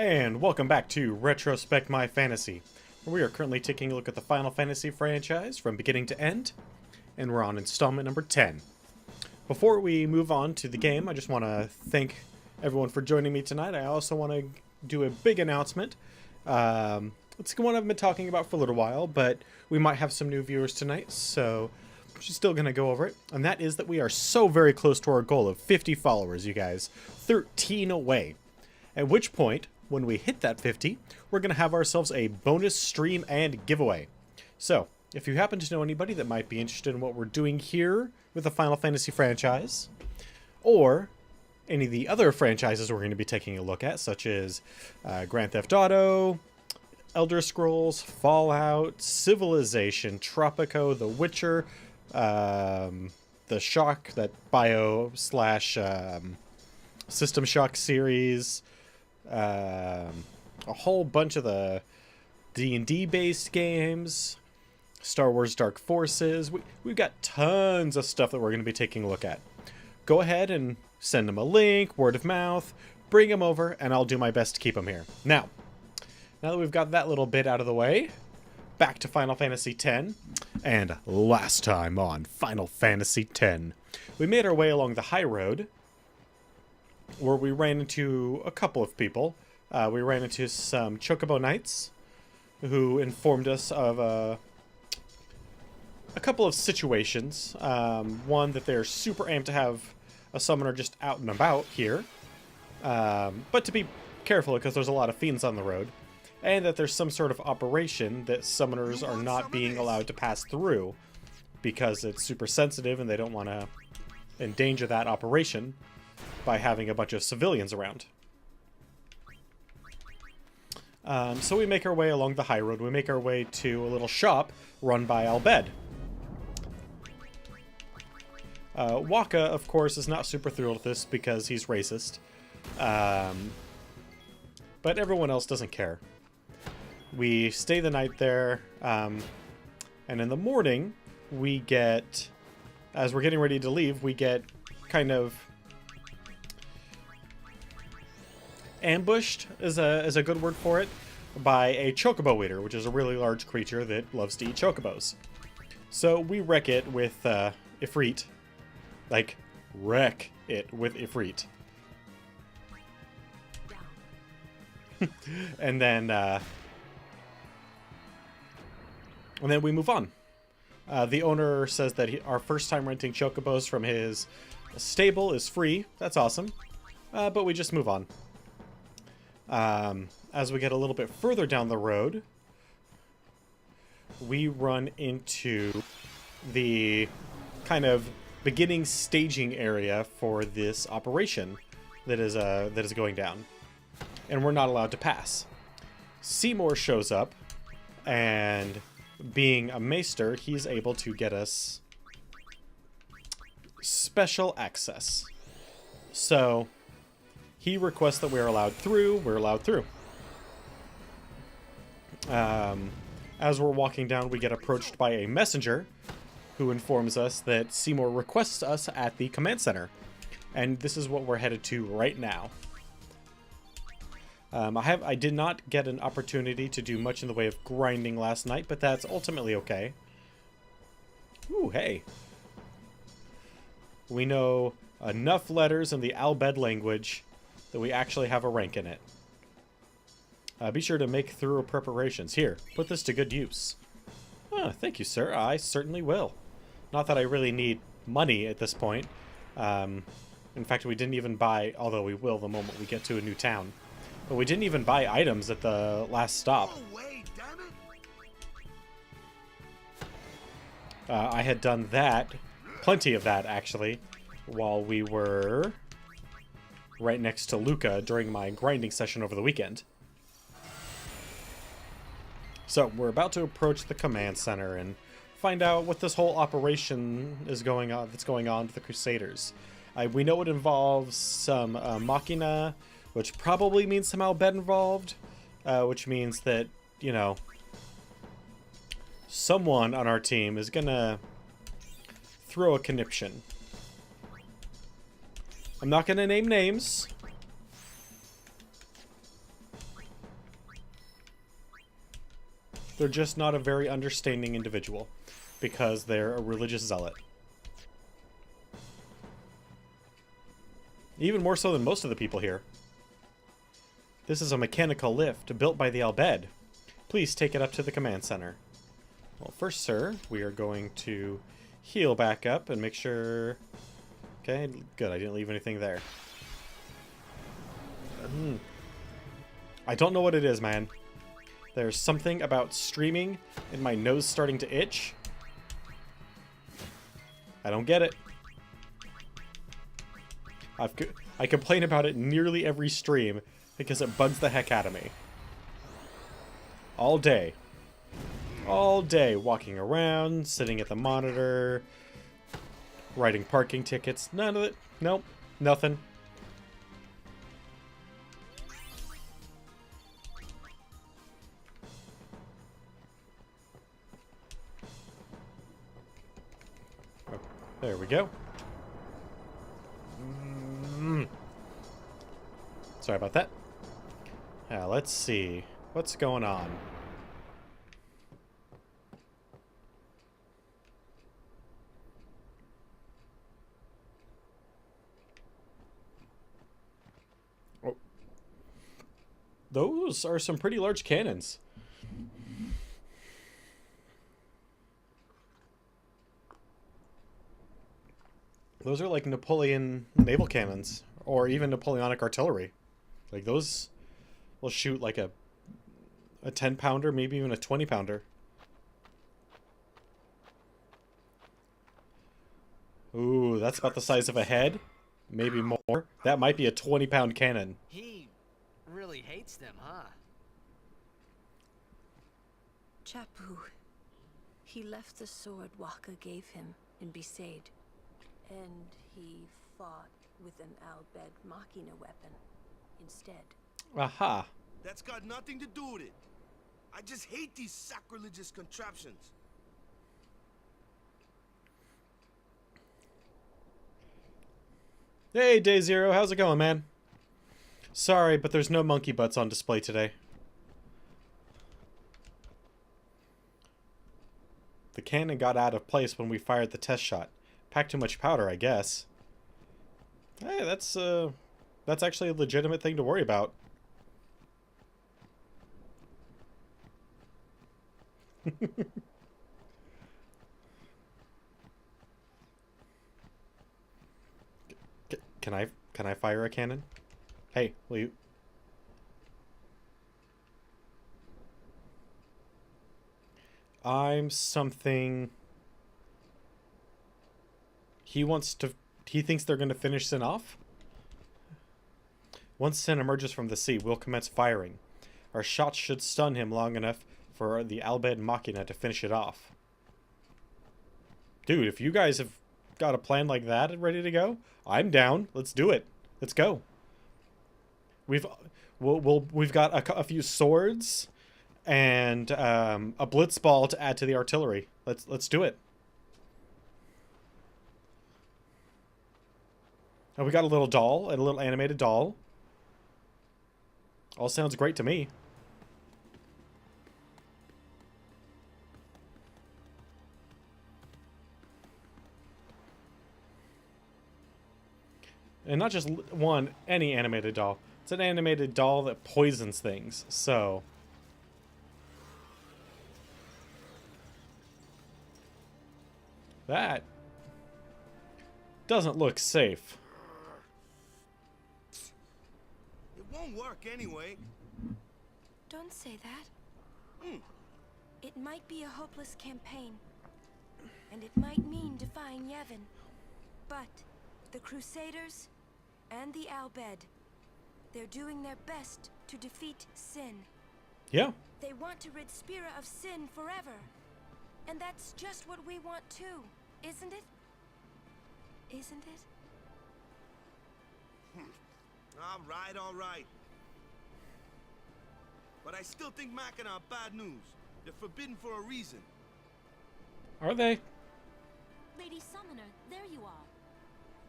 And welcome back to Retrospect My Fantasy, where we are currently taking a look at the Final Fantasy franchise from beginning to end, and we're on installment number 10. Before we move on to the game, I just want to thank everyone for joining me tonight. I also want to do a big announcement. It's one I've been talking about for a little while, but we might have some new viewers tonight, so I'm just still going to go over it. And that is that we are so very close to our goal of 50 followers, you guys. 13 away. At which point, when we hit that 50, we're going to have ourselves a bonus stream and giveaway. So, if you happen to know anybody that might be interested in what we're doing here with the Final Fantasy franchise, or any of the other franchises we're going to be taking a look at, such as Grand Theft Auto, Elder Scrolls, Fallout, Civilization, Tropico, The Witcher, the Shock, that Bio slash System Shock series, a whole bunch of the D&D based games, Star Wars Dark Forces. We've got tons of stuff that we're going to be taking a look at. Go ahead and send them a link, word of mouth, bring them over, and I'll do my best to keep them here. Now that we've got that little bit out of the way, back to Final Fantasy X. And last time on Final Fantasy X, we made our way along the high road, where we ran into a couple of people. We ran into some Chocobo Knights, who informed us of a couple of situations. One, that they're super amped to have a summoner just out and about here, but to be careful because there's a lot of fiends on the road, and that there's some sort of operation that summoners are not being allowed to pass through because it's super sensitive and they don't want to endanger that operation by having a bunch of civilians around. So we make our way along the high road. We make our way to a little shop run by Albed. Waka, of course, is not super thrilled with this because he's racist. But everyone else doesn't care. We stay the night there, and in the morning, we get, as we're getting ready to leave, we get kind of ambushed, is a good word for it, by a chocobo eater, which is a really large creature that loves to eat chocobos. So we wreck it with Ifrit. Like, wreck it with Ifrit. And then we move on. The owner says that our first time renting chocobos from his stable is free. That's awesome. But we just move on. As we get a little bit further down the road, we run into the kind of beginning staging area for this operation that is going down, and we're not allowed to pass. Seymour shows up, and being a maester, he's able to get us special access. So he requests that we're allowed through. We're allowed through. As we're walking down, we get approached by a messenger who informs us that Seymour requests us at the command center. And this is what we're headed to right now. I did not get an opportunity to do much in the way of grinding last night, but that's ultimately okay. Ooh, hey. We know enough letters in the Albed language that we actually have a rank in it. Be sure to make thorough preparations. Here, put this to good use. Thank you, sir. I certainly will. Not that I really need money at this point. In fact, we didn't even buy, although we will the moment we get to a new town. But we didn't even buy items at the last stop. I had done that, plenty of that actually, while we were right next to Luca during my grinding session over the weekend. So we're about to approach the command center and find out what this whole operation is going on. That's going on with the Crusaders. We know it involves some Machina, which probably means some Albed involved, which means that, you know, someone on our team is gonna throw a conniption. I'm not gonna name names, They're just not a very understanding individual because they're a religious zealot. Even more so than most of the people here. This is a mechanical lift built by the Albed. Please take it up to the command center. Well, first, sir, we are going to heal back up and make sure... Okay, good. I didn't leave anything there. I don't know what it is, man. There's something about streaming and my nose starting to itch. I don't get it. I complain about it nearly every stream because it bugs the heck out of me. All day. All day walking around, sitting at the monitor, writing parking tickets. None of it. Nope. Nothing. Oh, there we go. Sorry about that. Let's see. What's going on? Oh. Those are some pretty large cannons. Those are like Napoleon naval cannons, or even Napoleonic artillery. Like those will shoot like a 10-pounder, maybe even a 20-pounder. Ooh, that's about the size of a head. Maybe more. That might be a 20-pound cannon. He really hates them, huh? Chapu. He left the sword Waka gave him in Besaid. And he fought with an Albed Machina weapon instead. Aha. That's got nothing to do with it. I just hate these sacrilegious contraptions. Hey, Day Zero, how's it going, man? Sorry, but there's no monkey butts on display today. The cannon got out of place when we fired the test shot. Packed too much powder, I guess. Hey, that's actually a legitimate thing to worry about. Can I fire a cannon? Hey, will you? I'm something. He thinks they're going to finish Sin off? Once Sin emerges from the sea, we'll commence firing. Our shots should stun him long enough for the Albed Machina to finish it off. Dude, if you guys have got a plan like that ready to go, I'm down. Let's do it. Let's go. We've got a few swords and a blitz ball to add to the artillery. Let's do it. And we got a little doll, a little animated doll. All sounds great to me. And not just any animated doll. It's an animated doll that poisons things, so... That doesn't look safe. It won't work anyway. Don't say that. It might be a hopeless campaign. And it might mean defying Yevon. But the Crusaders and the Albed, they're doing their best to defeat Sin. Yeah. They want to rid Spira of Sin forever. And that's just what we want too, isn't it? Isn't it? All right. But I still think Machina are bad news. They're forbidden for a reason. Are they? Lady Summoner, there you are.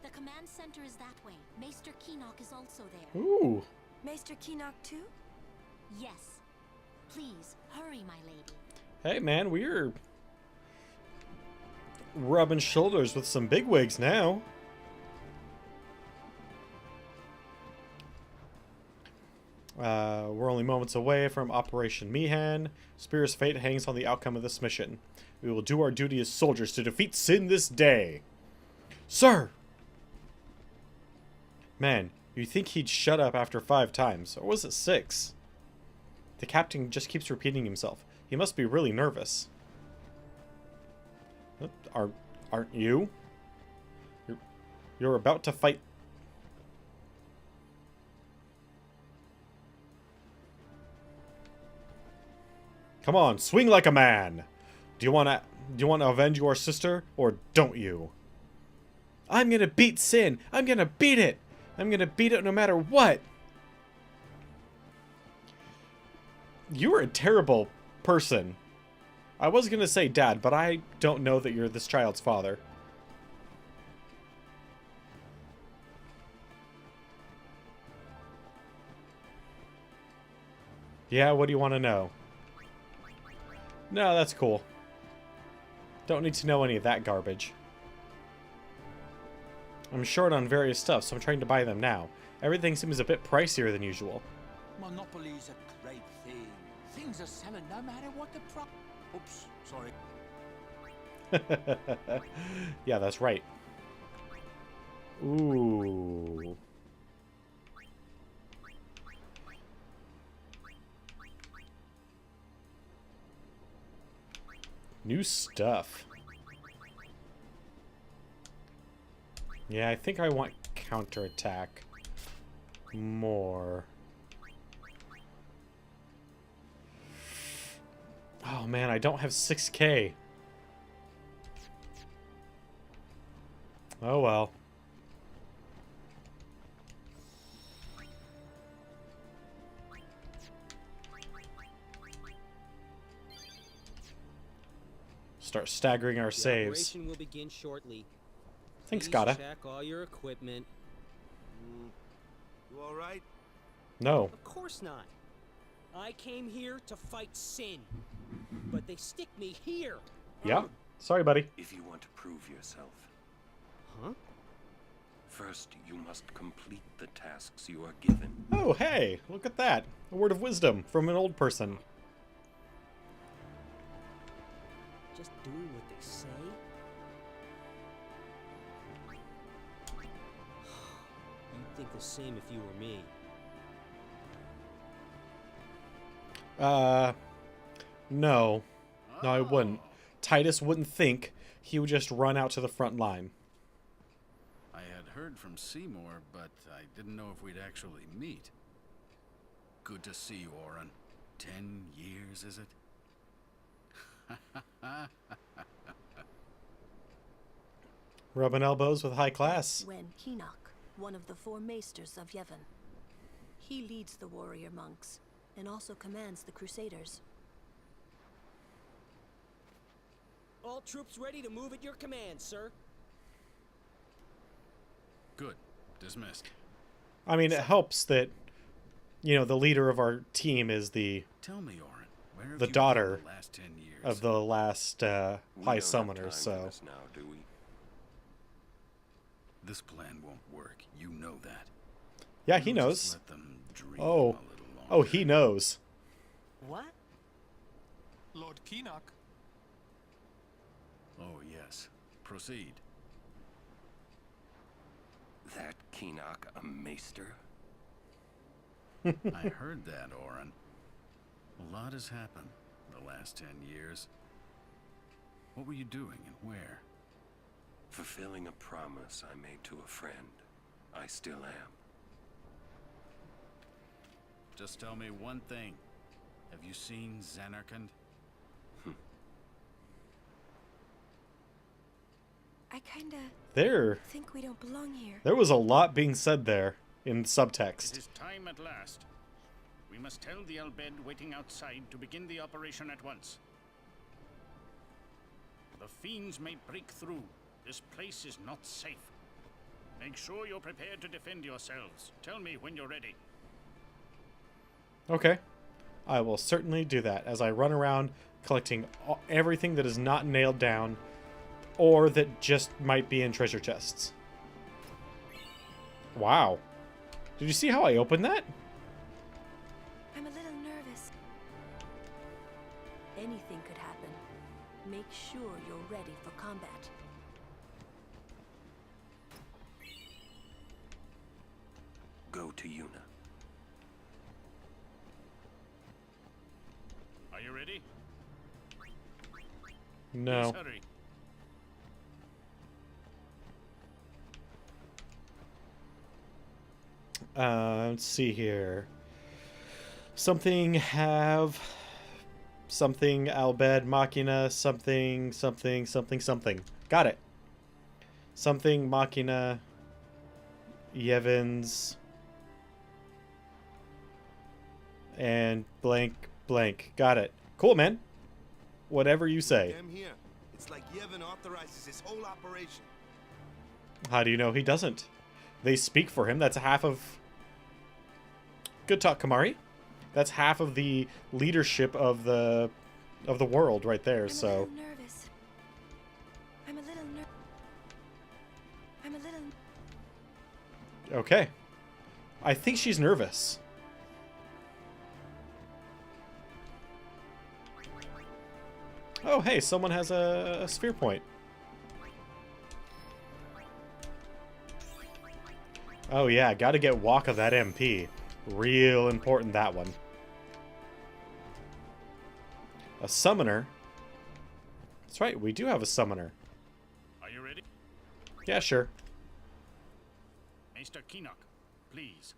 The command center is that way. Maester Keenock is also there. Ooh. Maester Keenock too? Yes. Please, hurry, my lady. Hey, man, we're rubbing shoulders with some bigwigs now. We're only moments away from Operation Mihan. Spear's fate hangs on the outcome of this mission. We will do our duty as soldiers to defeat Sin this day. Sir! Man, you'd think he'd shut up after 5 times. Or was it 6? The captain just keeps repeating himself. He must be really nervous. Aren't you? You're about to fight... Come on, swing like a man. Do you want to avenge your sister, or don't you? I'm gonna beat Sin. I'm gonna beat it. I'm gonna beat it no matter what. You are a terrible person. I was gonna say dad, but I don't know that you're this child's father. Yeah, what do you want to know? No, that's cool. Don't need to know any of that garbage. I'm short on various stuff, so I'm trying to buy them now. Everything seems a bit pricier than usual. Monopoly's a great thing. Things are selling no matter what the pro... Oops, sorry. Yeah, that's right. Ooh. New stuff. Yeah, I think I want counterattack more. Oh man, I don't have 6K. Oh well. Start staggering our saves. Operation will begin shortly. Thanks, Please Gotta. check all your equipment. You all right? No. Of course not. I came here to fight Sin, but they stick me here. Yeah? Sorry, buddy. If you want to prove yourself, Huh? first you must complete the tasks you are given. Oh, hey! Look at that. A word of wisdom from an old person. Just doing what they say? You'd think the same if you were me. No. No, I wouldn't. Titus wouldn't think. He would just run out to the front line. I had heard from Seymour, but I didn't know if we'd actually meet. Good to see you, Oren. 10 years, is it? Rubbing elbows with high class. When Keenock, one of the 4 maesters of Yevon. He leads the warrior monks, and also commands the Crusaders. All troops ready to move at your command, sir. Good. Dismissed. I mean, it helps that, you know, the leader of our team is the Tell me, Oren, where have the you daughter been the last 10 years? of the last We high don't have summoner, time so... for this now, do we? This plan won't work. You know that. Yeah, We'll he just knows. let them dream Oh. a little longer. Oh, he knows. What? Lord Keenock. Oh, yes. Proceed. That Keenock a maester? I heard that, Oren. A lot has happened the last 10 years. What were you doing and where? Fulfilling a promise I made to a friend. I still am. Just tell me one thing. Have you seen Zanarkand? I kinda There think we don't belong here. was a lot being said there in It subtext. is time at last. We must tell the Albed waiting outside to begin the operation at once. The fiends may break through. This place is not safe. Make sure you're prepared to defend yourselves. Tell me when you're ready. Okay. I will certainly do that as I run around collecting everything that is not nailed down or that just might be in treasure chests. Wow. Did you see how I opened that? I'm a little nervous. Anything could happen. Make sure you're ready for combat. Go to Yuna. Are you ready? No. Please hurry. Let's see here. Something have... Something Albed Machina, something. Got it. Something Machina, Yevons, and blank. Got it. Cool, man. Whatever you say. Damn here. It's like Yevon authorizes his whole operation. How do you know he doesn't? They speak for him. That's half of... Good talk, Kamari. That's half of the leadership of the world right there, so... I'm a little nervous. I'm a little... Okay. I think she's nervous. Oh, hey, someone has a sphere point. Oh yeah, gotta get walk of that MP. Real important, that one. A summoner? That's right, we do have a summoner. Are you ready? Yeah, sure. Mr. Kinnock, please.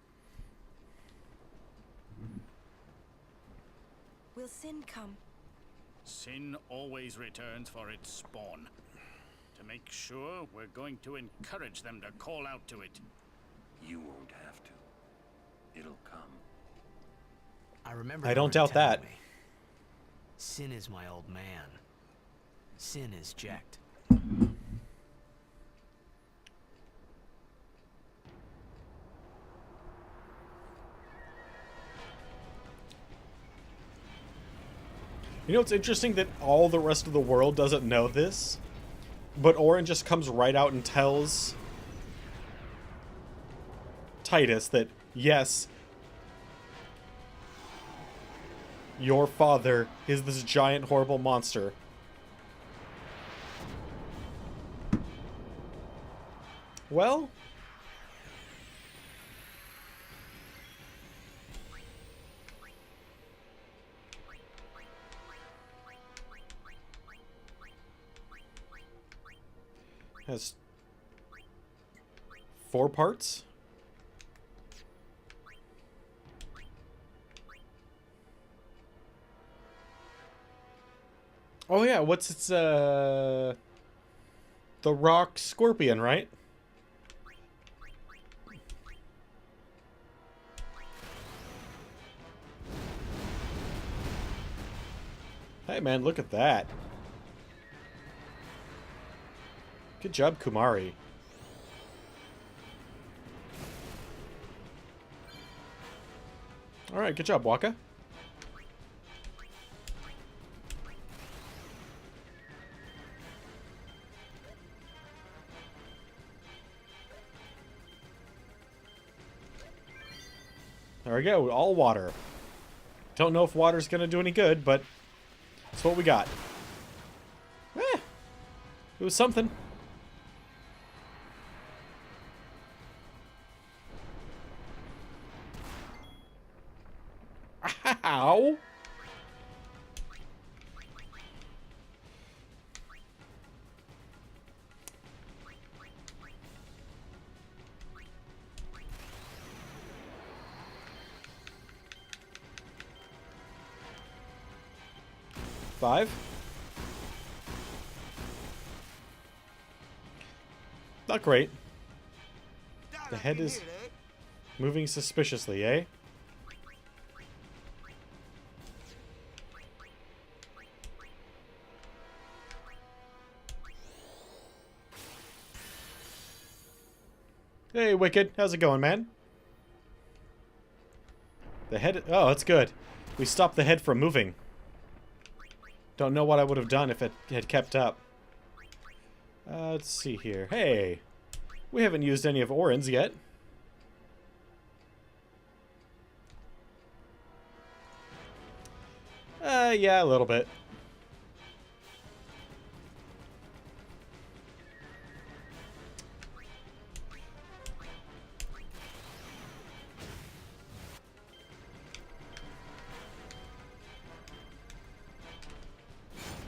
Will Sin come? Sin always returns for its spawn. To make sure, we're going to encourage them to call out to it. You won't have to. It'll come. I remember. I don't doubt that. Me. Sin is my old man. Sin is jacked. You know, it's interesting that all the rest of the world doesn't know this, but Orin just comes right out and tells Titus that, yes, your father is this giant, horrible monster. Well... has 4 parts? Oh yeah, what's its the rock scorpion, right? Hey man, look at that. Good job, Kumari. Alright, good job, Waka. There we go, all water. Don't know if water's gonna do any good, but that's what we got. Eh, it was something. Ow! Five. Not great. The head is moving suspiciously, eh? Hey, Wicked. How's it going, man? The head... Oh, that's good. We stopped the head from moving. Don't know what I would have done if it had kept up. Let's see here. Hey! We haven't used any of Orin's yet. Yeah, a little bit.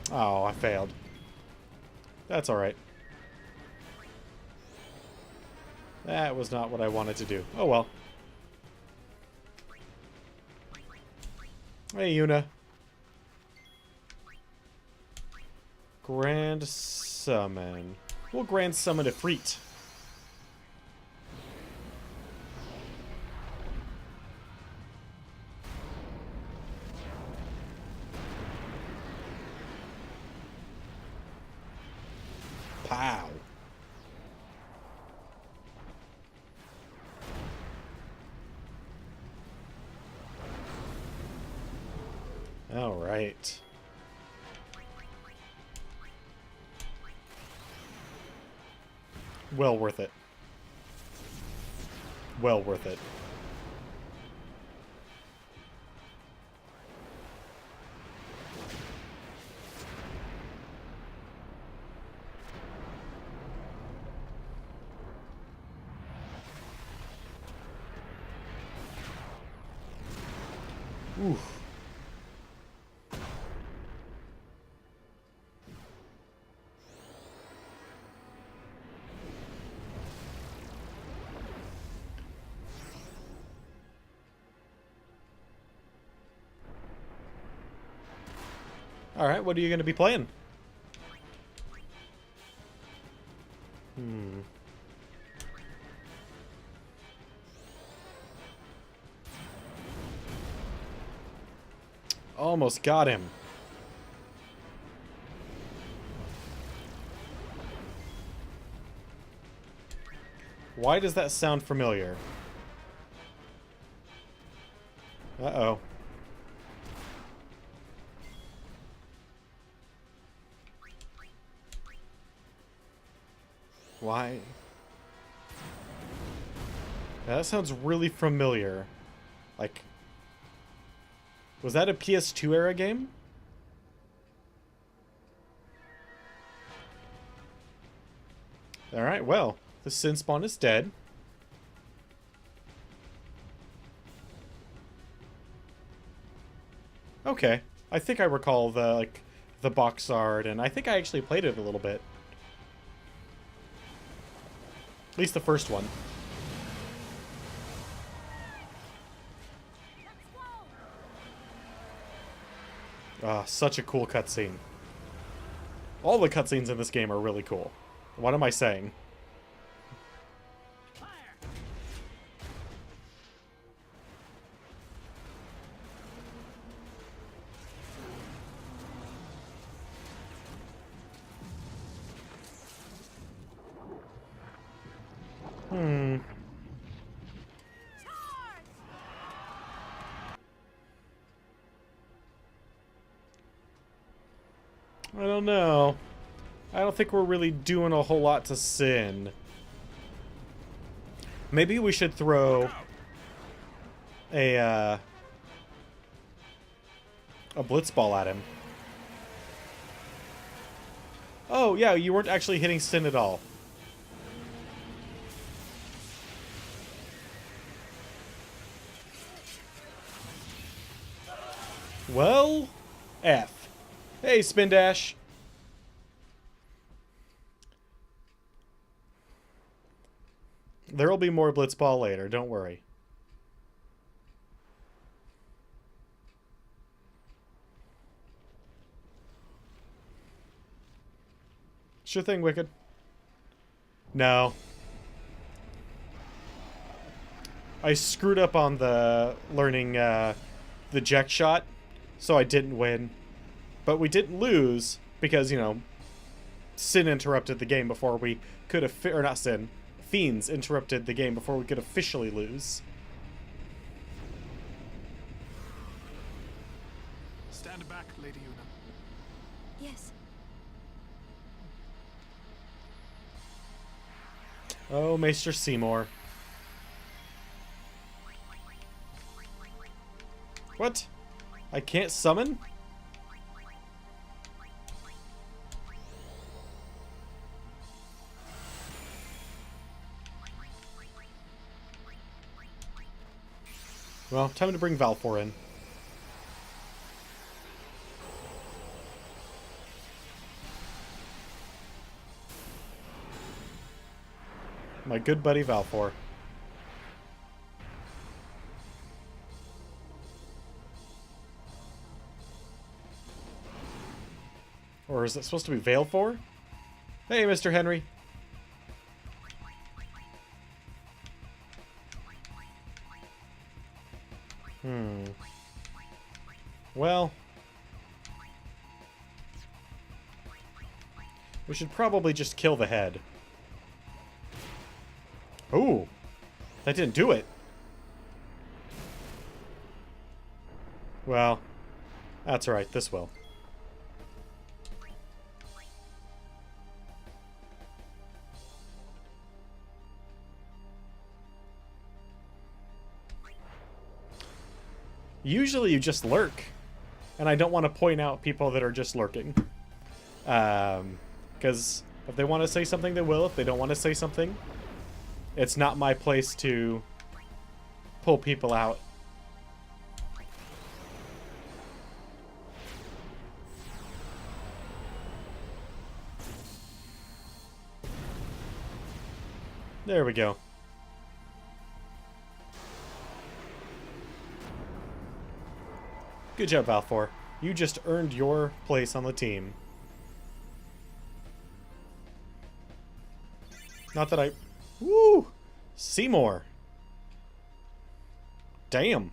Oh, I failed. That's alright. That was not what I wanted to do. Oh well. Hey, Yuna. Grand Summon. We'll Grand Summon a Freet. Pow. All right. Well worth it. Well worth it. Oof. Alright, what are you going to be playing? Almost got him. Why does that sound familiar? Uh-oh. Why? That sounds really familiar. Like, was that a PS2 era game? Alright, well, the Sin Spawn is dead. Okay. I think I recall the box art, and I think I actually played it a little bit. At least the first one. Ah, such a cool cutscene. All the cutscenes in this game are really cool. What am I saying? I don't know. I don't think we're really doing a whole lot to Sin. Maybe we should throw a blitzball at him. Oh, yeah, you weren't actually hitting Sin at all. Well, F. Hey, Spin Dash. There'll be more blitzball later, don't worry. Sure thing, Wicked. No. I screwed up on the learning the Jack shot, so I didn't win. But we didn't lose because, you know, Sin interrupted the game before we could have... Or not Sin. Fiends interrupted the game before we could officially lose. Stand back, Lady Una. Oh, Maester Seymour. What? I can't summon? Well, time to bring Valfor in. My good buddy Valfor. Or is it supposed to be Valefor? Hey, Mr. Henry. Well, we should probably just kill the head. Ooh, that didn't do it. Well, that's alright, this will. Usually you just lurk. And I don't want to point out people that are just lurking. Because if they want to say something, they will. If they don't want to say something, it's not my place to pull people out. There we go. Good job, Valfor. You just earned your place on the team. Not that I... Woo! Seymour. Damn.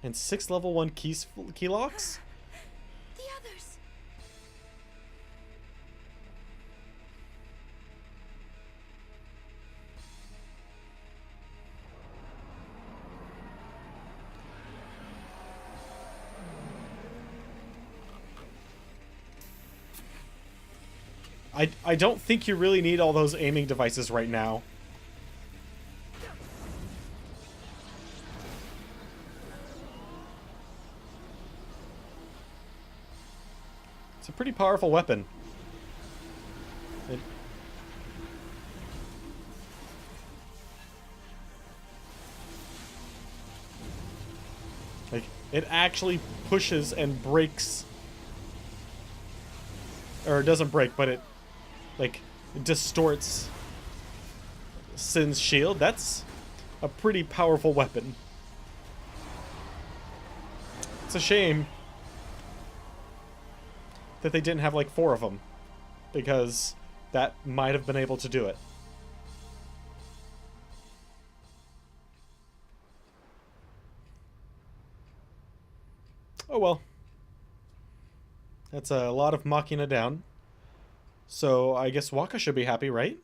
And 6 level 1 key locks? The others. I don't think you really need all those aiming devices right now. It's a pretty powerful weapon. It actually pushes and breaks, or it doesn't break, but it distorts Sin's shield. That's a pretty powerful weapon. It's a shame that they didn't have like 4 of them, because that might have been able to do it. Oh well. That's a lot of Machina down. So I guess Waka should be happy, right?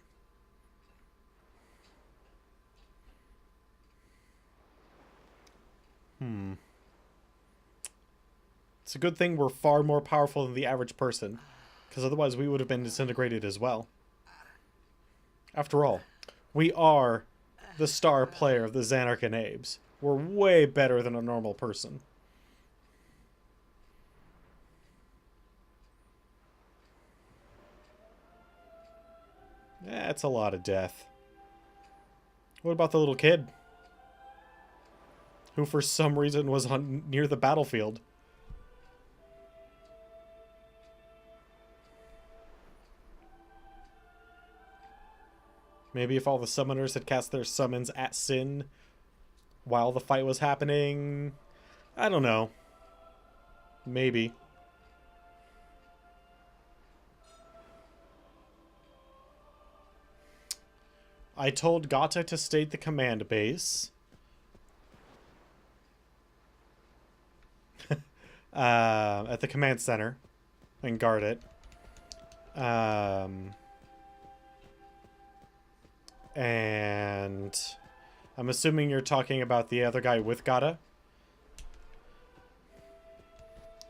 It's a good thing we're far more powerful than the average person, because otherwise we would have been disintegrated as well. After all, we are the star player of the Xanarch and Abes. We're way better than a normal person. That's a lot of death. What about the little kid? Who for some reason was near the battlefield. Maybe if all the summoners had cast their summons at Sin while the fight was happening. I don't know. Maybe. I told Gata to stay at the command base. At the command center. And guard it. And I'm assuming you're talking about the other guy with Gata.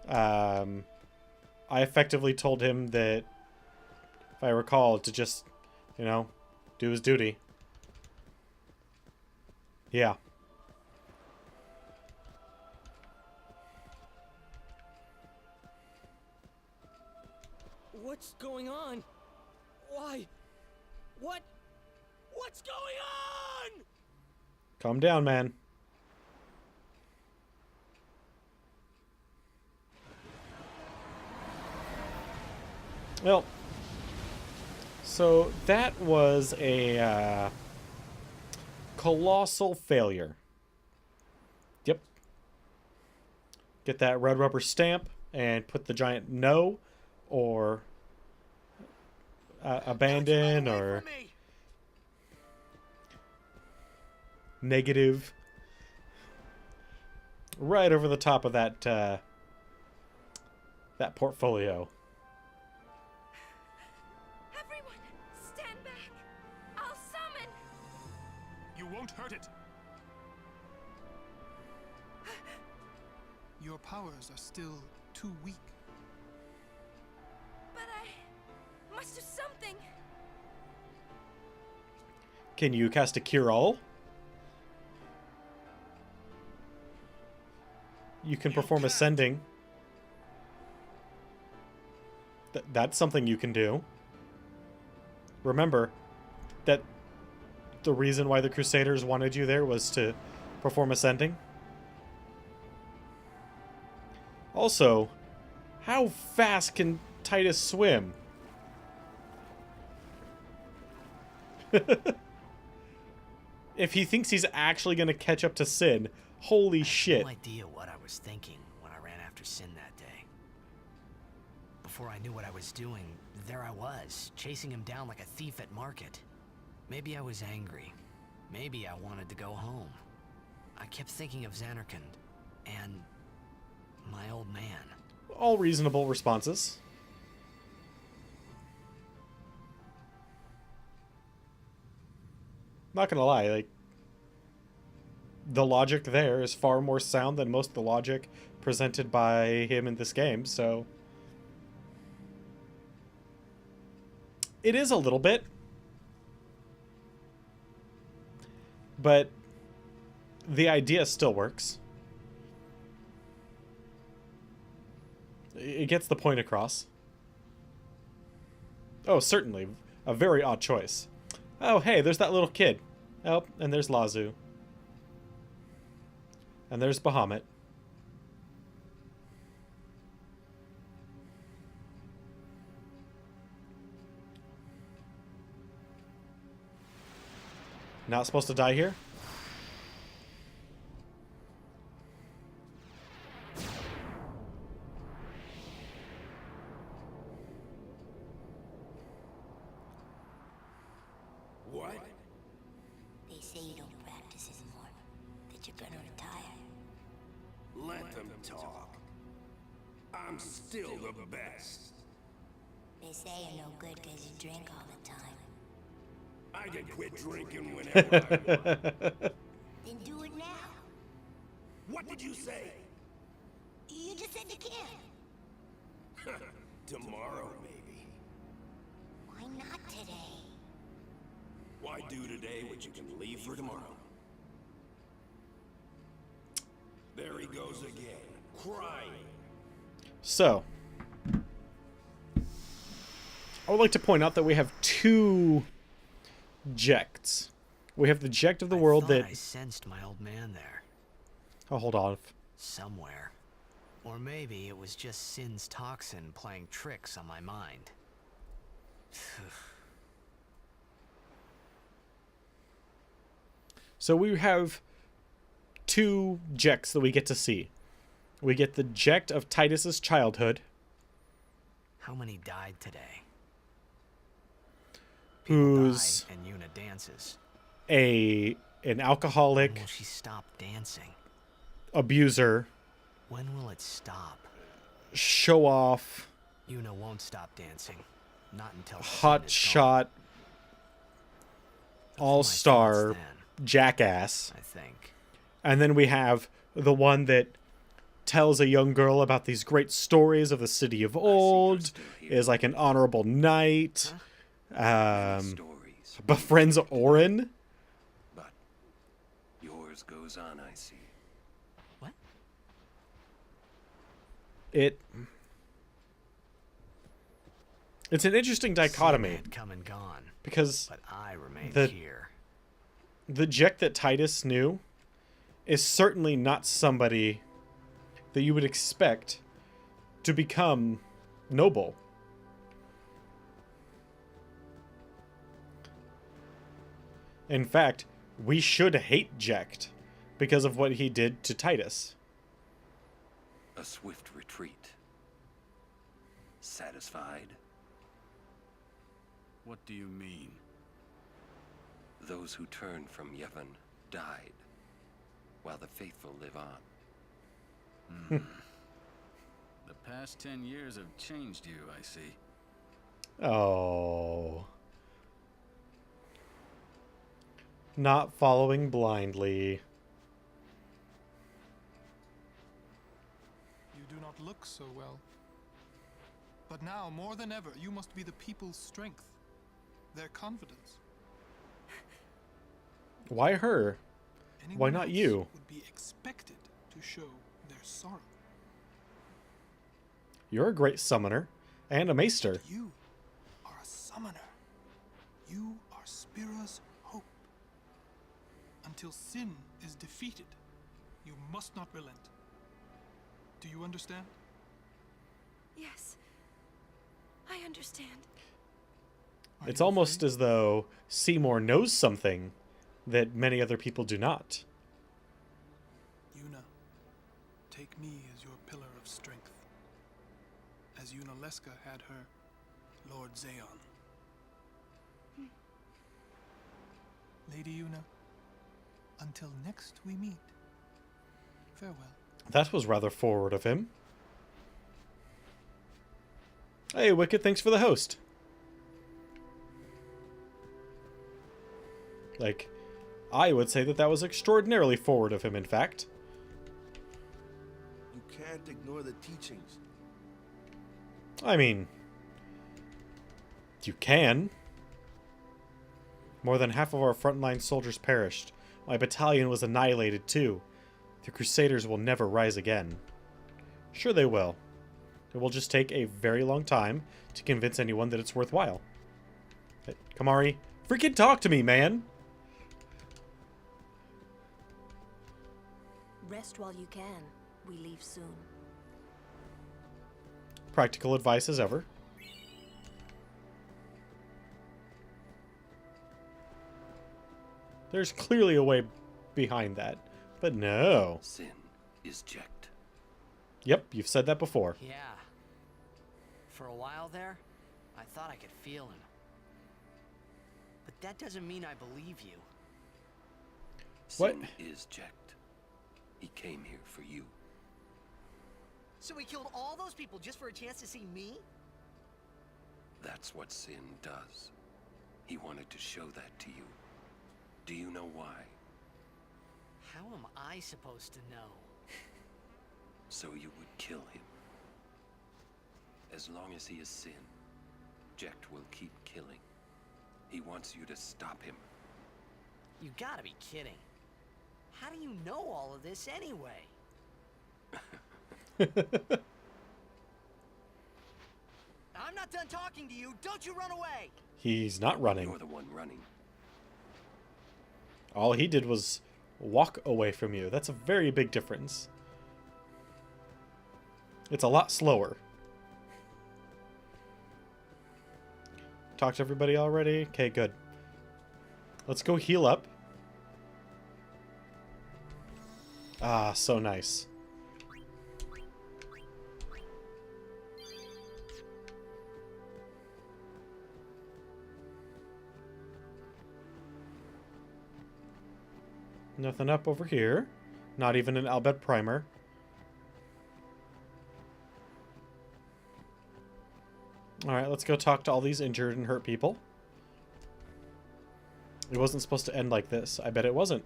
I effectively told him that if I recall, to just, you know, do his duty. Yeah. What's going on? Why? What's going on? Calm down, man. Well, so that was a colossal failure. Yep. Get that red rubber stamp and put the giant no or abandon or negative right over the top of that that portfolio. Everyone, stand back. I'll summon. You won't hurt it. Your powers are still too weak. But I must do something. Can you cast a Cure All? You can perform Ascending. That's something you can do. Remember that the reason why the Crusaders wanted you there was to perform Ascending. Also, how fast can Titus swim? If he thinks he's actually going to catch up to Sin, holy shit. No idea what I was thinking when I ran after Sin that day. Before I knew what I was doing, there I was, chasing him down like a thief at market. Maybe I was angry. Maybe I wanted to go home. I kept thinking of Xanarkand and my old man. All reasonable responses. Not gonna lie, like, the logic there is far more sound than most of the logic presented by him in this game, so it is a little bit, but the idea still works. It gets the point across. Oh, certainly. A very odd choice. Oh, hey, there's that little kid. Oh, and there's Lazu. And there's Bahamut. Not supposed to die here? What? They say you don't practice anymore, that you're gonna retire. Let them talk. I'm still the best. They say you're no good because you drink all the time. I can quit drinking whenever I want. Then do it now. What did you say? You just said you can't. Tomorrow, maybe. Why not today? Why do today what you can leave for tomorrow? There he goes again, crying. So, I would like to point out that we have two Jects. We have the Ject of the world that... I sensed my old man there. Oh, hold on. Somewhere. Or maybe it was just Sin's toxin playing tricks on my mind. So we have two Jects that we get to see. We get the Ject of Titus's childhood. How many died today? Who's died and Yuna dances. an alcoholic. When will she stop dancing? Abuser. When will it stop? Show off. Yuna won't stop dancing. Not until Hot shot. All-star jackass. I think. And then we have the one that tells a young girl about these great stories of the city of old, is like an honorable knight, befriends Orin. But yours goes on, I see. What? It's an interesting dichotomy. Sin had come and gone, because but I remained here. The Jekt that Titus knew is certainly not somebody that you would expect to become noble. In fact, we should hate Jekt because of what he did to Titus. A swift retreat. Satisfied? What do you mean? Those who turned from Yevon died, while the faithful live on. The past 10 years have changed you, I see. Oh. Not following blindly. You do not look so well. But now, more than ever, you must be the people's strength, their confidence. Why her? Why not you? Would be expected to show their sorrow. You're a great summoner and a maester. You are a summoner. You are Spira's hope. Until sin is defeated, you must not relent. Do you understand? Yes. I understand. It's almost as though Seymour knows something that many other people do not. Yuna, take me as your pillar of strength, as Yunalesca had her Lord Zayon. Lady Yuna, until next we meet, farewell. That was rather forward of him. Hey, Wicked, thanks for the host. Like, I would say that was extraordinarily forward of him, in fact. You can't ignore the teachings. I mean, you can. More than half of our frontline soldiers perished. My battalion was annihilated too. The Crusaders will never rise again. Sure they will. It will just take a very long time to convince anyone that it's worthwhile. Hey, Kamari, freaking talk to me, man! Rest while you can. We leave soon. Practical advice as ever. There's clearly a way behind that, but no. Sin is Jekt. Yep, you've said that before. Yeah. For a while there, I thought I could feel him. But that doesn't mean I believe you. What? Sin is Jekt. He came here for you. So he killed all those people just for a chance to see me? That's what Sin does. He wanted to show that to you. Do you know why? How am I supposed to know? So you would kill him. As long as he is Sin, Jekt will keep killing. He wants you to stop him. You gotta be kidding. How do you know all of this anyway? I'm not done talking to you. Don't you run away. He's not running. You're the one running. All he did was walk away from you. That's a very big difference. It's a lot slower. Talked to everybody already? Okay, good. Let's go heal up. Ah, so nice. Nothing up over here. Not even an Albet primer. Alright, let's go talk to all these injured and hurt people. It wasn't supposed to end like this. I bet it wasn't.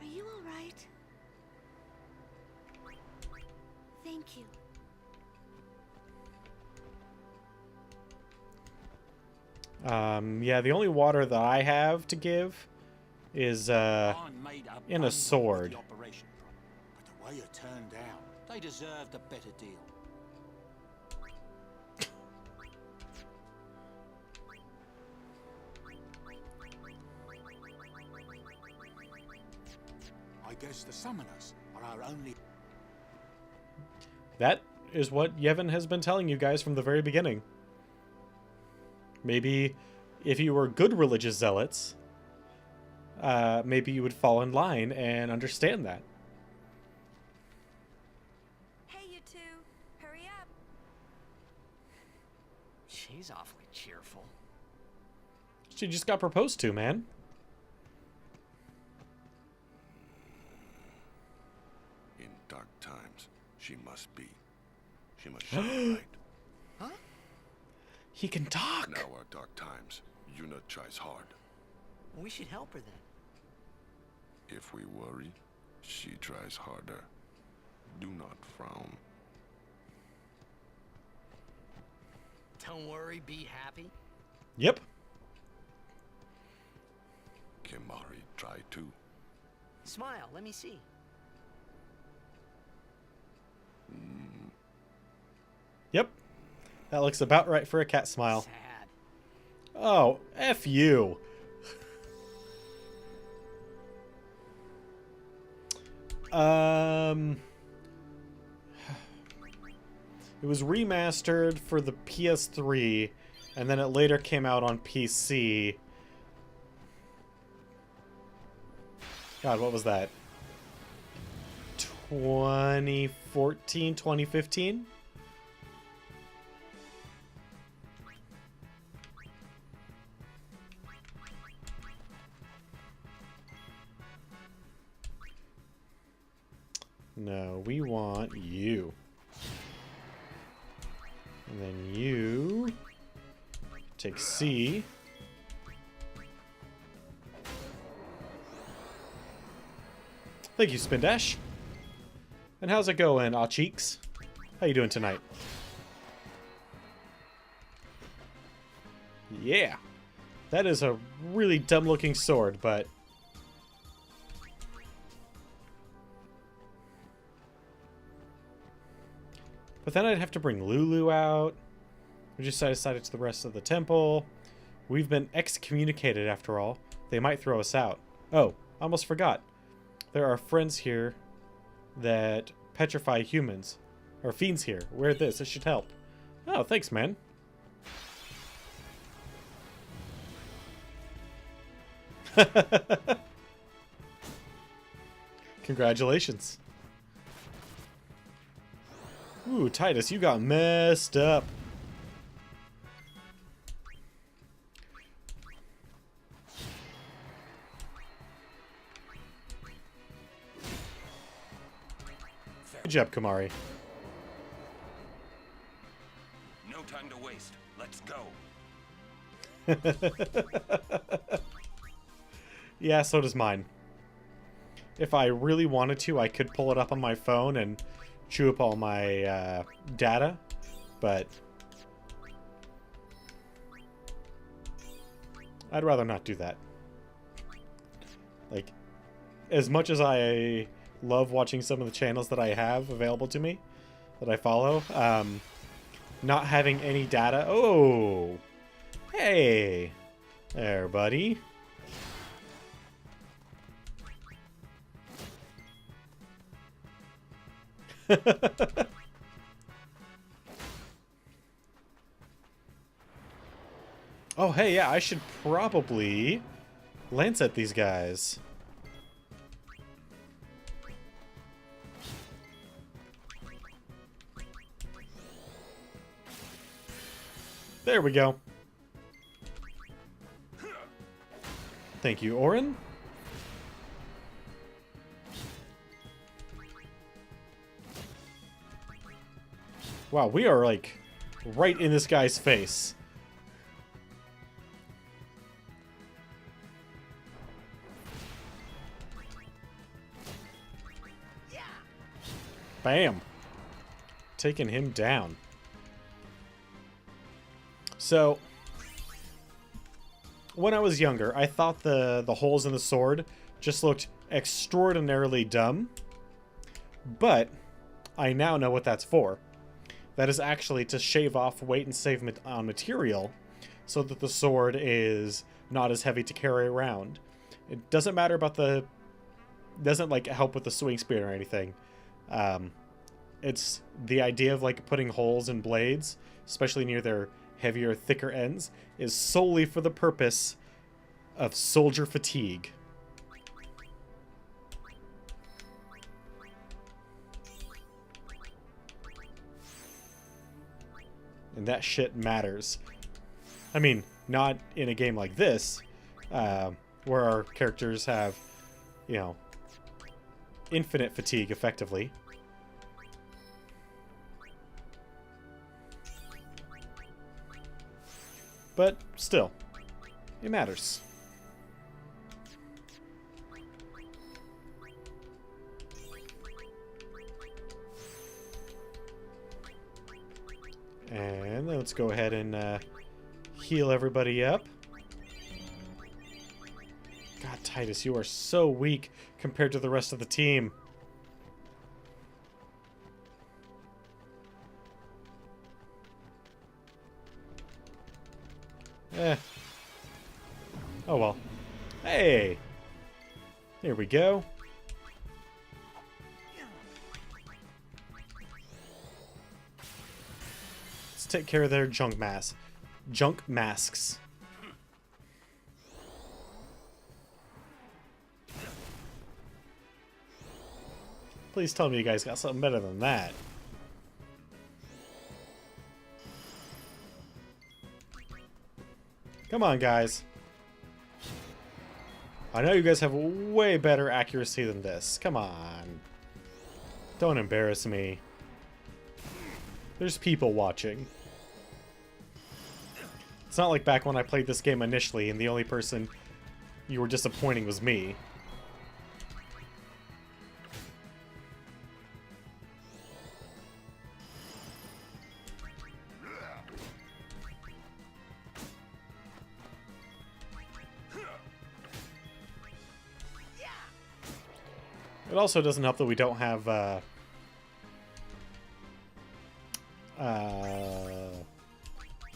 Are you all right? Yeah, the only water that I have to give is in a sword. But the way it turned out, they deserved a better deal. I guess the summoners are our only... That is what Yevon has been telling you guys from the very beginning. Maybe if you were good religious zealots, maybe you would fall in line and understand that. Hey, you two, hurry up. She's awfully cheerful. She just got proposed to, man. In dark times, she must be. She must shine light. Huh? He can talk. Now are dark times. Yuna tries hard. We should help her then. If we worry, she tries harder. Do not frown. Don't worry, be happy. Yep. Kimari try too. Smile, let me see. Yep. That looks about right for a cat smile. Sad. Oh, F you. It was remastered for the PS3, and then it later came out on PC. God, what was that? 2014, 2015? No, we want you. And then you take C. Thank you, Spin Dash. And how's it going, Aw Cheeks? How you doing tonight? Yeah. That is a really dumb-looking sword, but... But then I'd have to bring Lulu out. We just decided to the rest of the temple. We've been excommunicated after all. They might throw us out. Oh, almost forgot. There are friends here that petrify humans. Or fiends here. Wear this. It should help. Oh, thanks, man. Congratulations. Ooh, Titus, you got messed up. Good job, Kimari. No time to waste. Let's go. Yeah, so does mine. If I really wanted to, I could pull it up on my phone and chew up all my data, but I'd rather not do that. Like, as much as I love watching some of the channels that I have available to me, that I follow, not having any data... Oh! Hey! There, buddy. Oh, hey, yeah, I should probably lance at these guys. There we go. Thank you, Orin. Wow, we are, like, right in this guy's face. Bam. Taking him down. So, when I was younger, I thought the holes in the sword just looked extraordinarily dumb. But I now know what that's for. That is actually to shave off weight and save on material so that the sword is not as heavy to carry around. It doesn't matter about the... doesn't, like, help with the swing speed or anything. It's the idea of, like, putting holes in blades, especially near their heavier, thicker ends, is solely for the purpose of soldier fatigue. And that shit matters. I mean, not in a game like this, where our characters have, you know, infinite fatigue, effectively. But still, it matters. And let's go ahead and heal everybody up. God, Titus, you are so weak compared to the rest of the team. Oh well. Hey! Here we go. Let's take care of their junk masks. Please tell me you guys got something better than that. Come on, guys. I know you guys have way better accuracy than this. Come on. Don't embarrass me. There's people watching. It's not like back when I played this game initially and the only person you were disappointing was me. It also doesn't help that we don't have,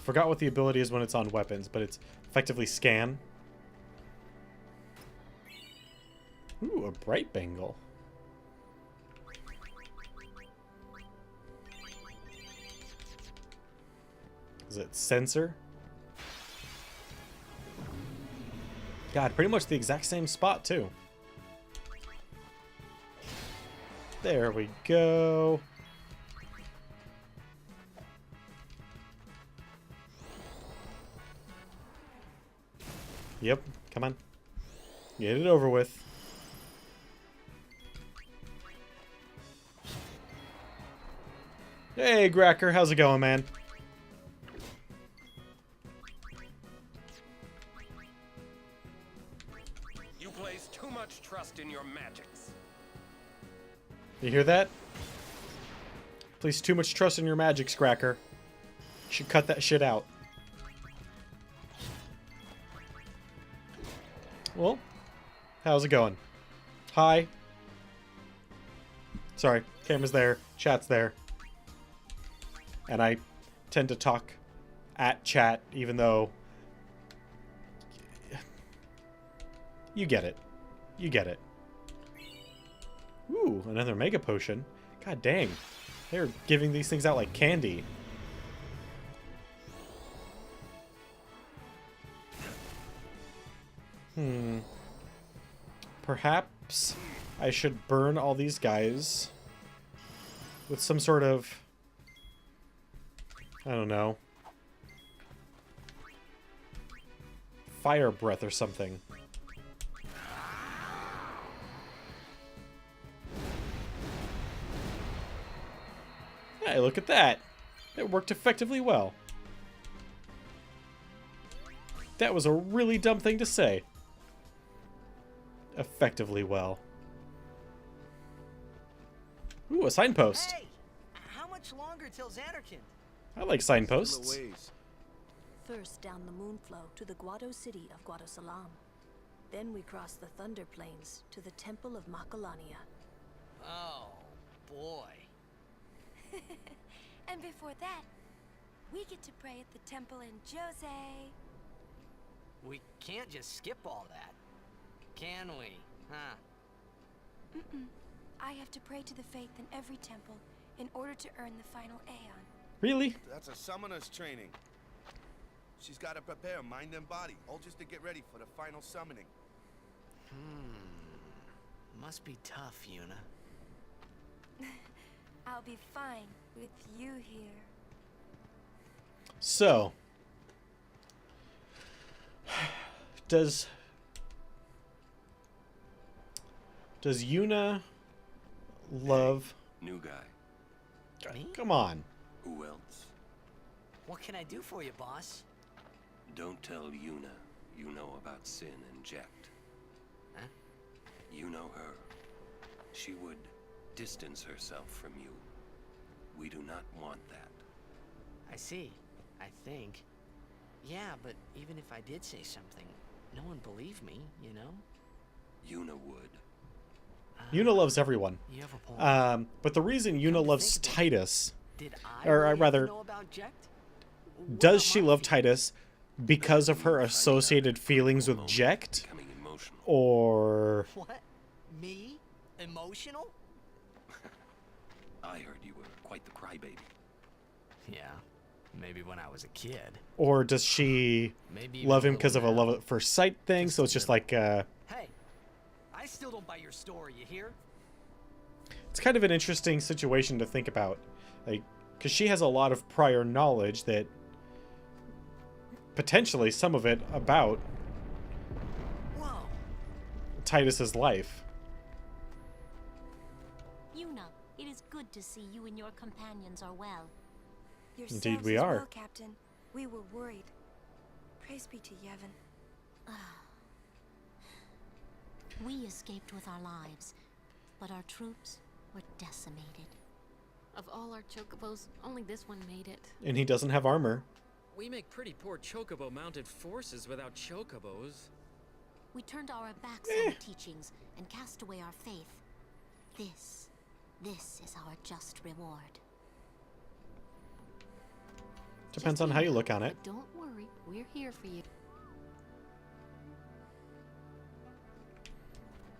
forgot what the ability is when it's on weapons, but it's effectively scan. Ooh, a bright bangle. Is it sensor? God, pretty much the exact same spot, too. There we go. Yep, come on. Get it over with. Hey, Gracker, how's it going, man? You place too much trust in your magics. You hear that? Place too much trust in your magic, Scracker. You should cut that shit out. Well, how's it going? Hi. Sorry, camera's there, chat's there. And I tend to talk at chat, even though... You get it. You get it. Ooh, another Mega Potion. God dang. They're giving these things out like candy. Perhaps I should burn all these guys with some sort of... I don't know. Fire breath or something. Hey, look at that. It worked effectively well. That was a really dumb thing to say. Effectively well. Ooh, a signpost. Hey, how much longer till Xanarkand? I like signposts. first down the Moonflow to the Guado city of Guadosalam. Then we cross the Thunder Plains to the Temple of Makalania. Oh, boy. And before that, we get to pray at the temple in Jose. We can't just skip all that, can we? Huh? Mm-mm. I have to pray to the faith in every temple in order to earn the final Aeon. Really? That's a summoner's training. She's got to prepare mind and body, all just to get ready for the final summoning. Must be tough, Yuna. I'll be fine with you here. So, does Yuna love... New guy. Me? Come on. Who else? What can I do for you, boss? Don't tell Yuna you know about Sin and Jekt. Huh? You know her. She would distance herself from you. We do not want that. I see. I think. Yeah, but even if I did say something, no one believed me, you know? Yuna would. Yuna loves everyone. You have a point. But the reason Yuna loves Titus, Did I or really rather, know about Jekt? What does about she my love feelings? Titus because of her associated feelings with Jekt? Becoming emotional. Or... What? Me? Emotional? I heard you were quite the crybaby. Yeah. Maybe when I was a kid. Or does she Maybe even love a him because of a little love at first sight thing? So it's just like, Hey, I still don't buy your story, you hear? it's kind of an interesting situation to think about. Like, because she has a lot of prior knowledge that potentially some of it about Whoa. Titus's life. Yuna, it is good to see you and your companions are well. Yourselves Indeed we as are. well, Captain. We were worried. Praise be to Yevon. We escaped with our lives, but our troops were decimated. Of all our chocobos, only this one made it. And he doesn't have armor. We make pretty poor chocobo-mounted forces without chocobos. We turned our backs on the teachings and cast away our faith. This is our just reward. Depends on how you look on it. But don't worry, we're here for you.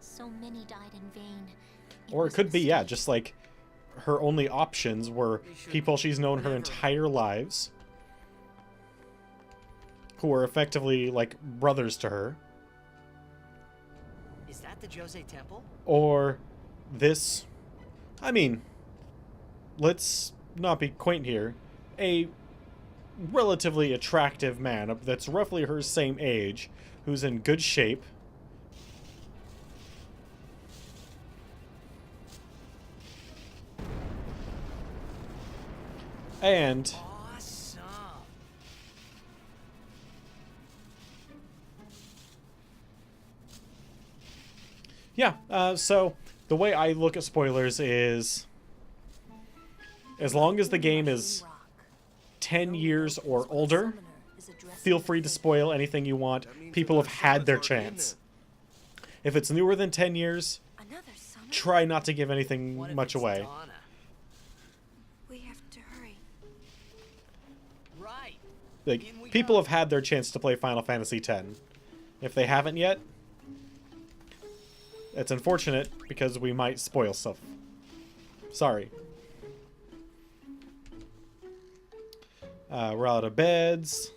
So many died in vain. Or it was a could be, yeah, mistake. just like her only options were people she's known her entire lives, who are effectively like brothers to her. Is that the Jose Temple? Or this, I mean, let's not be quaint here, a relatively attractive man that's roughly her same age, who's in good shape, and Awesome. yeah, so the way I look at spoilers is, as long as the game is 10 years or older, feel free to spoil anything you want. People have had their chance. If it's newer than 10 years, try not to give anything much away. We have to hurry. Right. Like, people have had their chance to play Final Fantasy X. If they haven't yet, it's unfortunate because we might spoil stuff. Sorry. We're out of beds.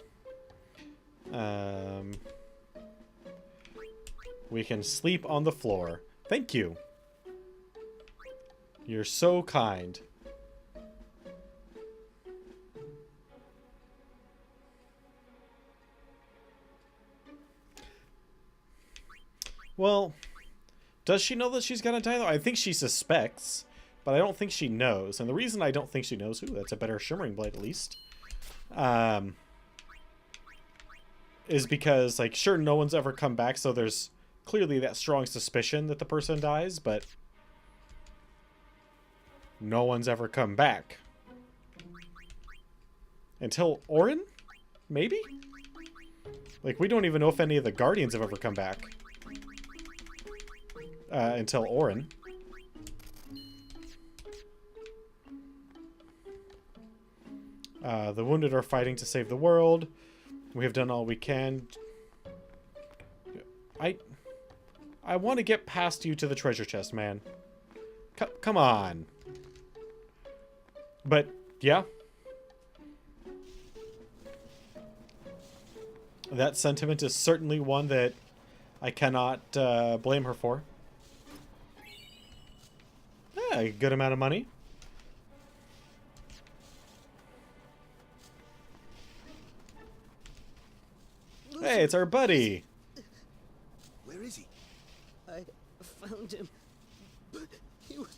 We can sleep on the floor. Thank you. You're so kind. Well, does she know that she's gonna die though? I think she suspects, but I don't think she knows. And the reason I don't think she knows, ooh, that's a better Shimmering Blade at least, is because, like, sure, no one's ever come back, so there's clearly that strong suspicion that the person dies, but no one's ever come back. Until Orin? Maybe? Like, we don't even know if any of the Guardians have ever come back. Until Orin. The wounded are fighting to save the world. We have done all we can. I want to get past you to the treasure chest, man. Come on. But, yeah. That sentiment is certainly one that I cannot blame her for. Yeah, a good amount of money. Hey, it's our buddy. Where is he? I found him, but he was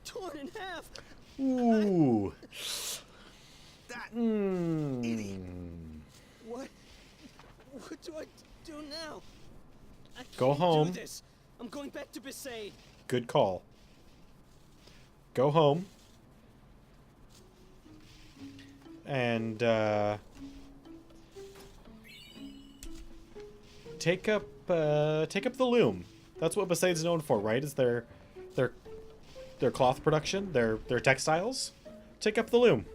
torn in half. Ooh. That idiot. What do I do now? I Go can't home. do this. I'm going back to Besaid. Good call. Go home. And take up the loom. That's what Besaid's known for, right? Is their cloth production, their textiles. Take up the loom.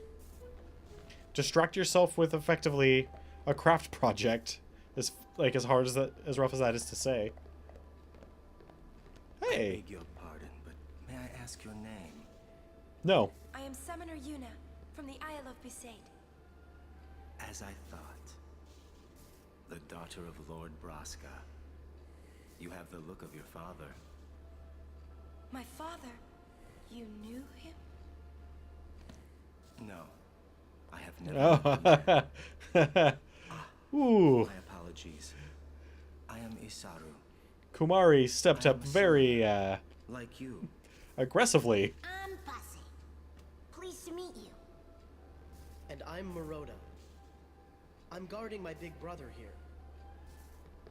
Distract yourself with effectively a craft project. As hard as as rough as that is to say. I Hey. beg your pardon, but may I ask your name? No. I am Summoner Yuna from the Isle of Besaid. As I thought. The daughter of Lord Braska. You have the look of your father. My father? You knew him? No. I have never known him. Ooh. My apologies. I am Isaru. Kumari stepped up very Like you. aggressively. I'm Bussy. Pleased to meet you. And I'm Maroda. I'm guarding my big brother here.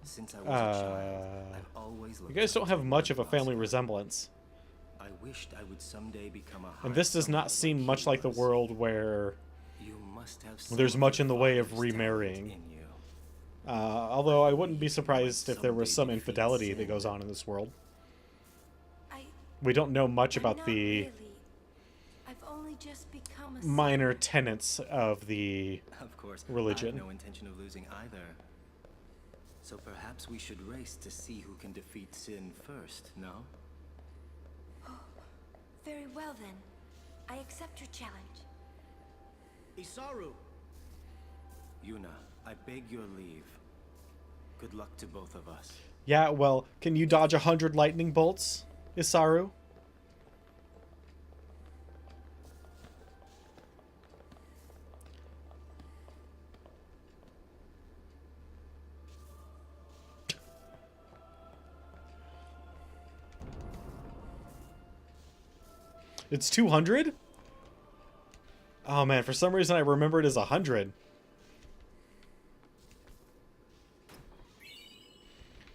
Since I was a child, I've always You looked guys don't up have to much of a Lord family Braska. resemblance. I wished I would someday become a And this does not seem much like the world where there's much in the way of remarrying. Although I wouldn't be surprised if there was some infidelity that goes on in this world. We don't know much about the I've only just become a minor tenets of the Of course, religion. I have no intention of losing either. So perhaps we should race to see who can defeat Sin first, no? Very well then. I accept your challenge. Isaru! Yuna, I beg your leave. Good luck to both of us. Yeah, well, can you dodge 100 lightning bolts, Isaru? It's 200? Oh man, for some reason I remember it as 100.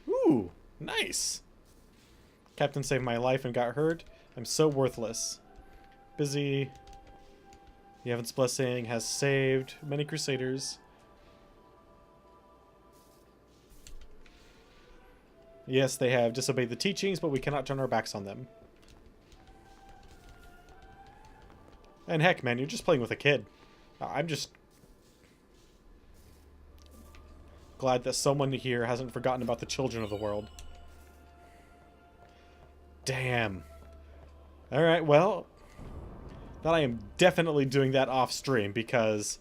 Ooh, nice. Captain saved my life and got hurt. I'm so worthless. Busy. Yevon's blessing has saved many crusaders. Yes, they have disobeyed the teachings, but we cannot turn our backs on them. And heck, man, you're just playing with a kid. I'm just glad that someone here hasn't forgotten about the children of the world. Damn. Alright, well, then I am definitely doing that off stream because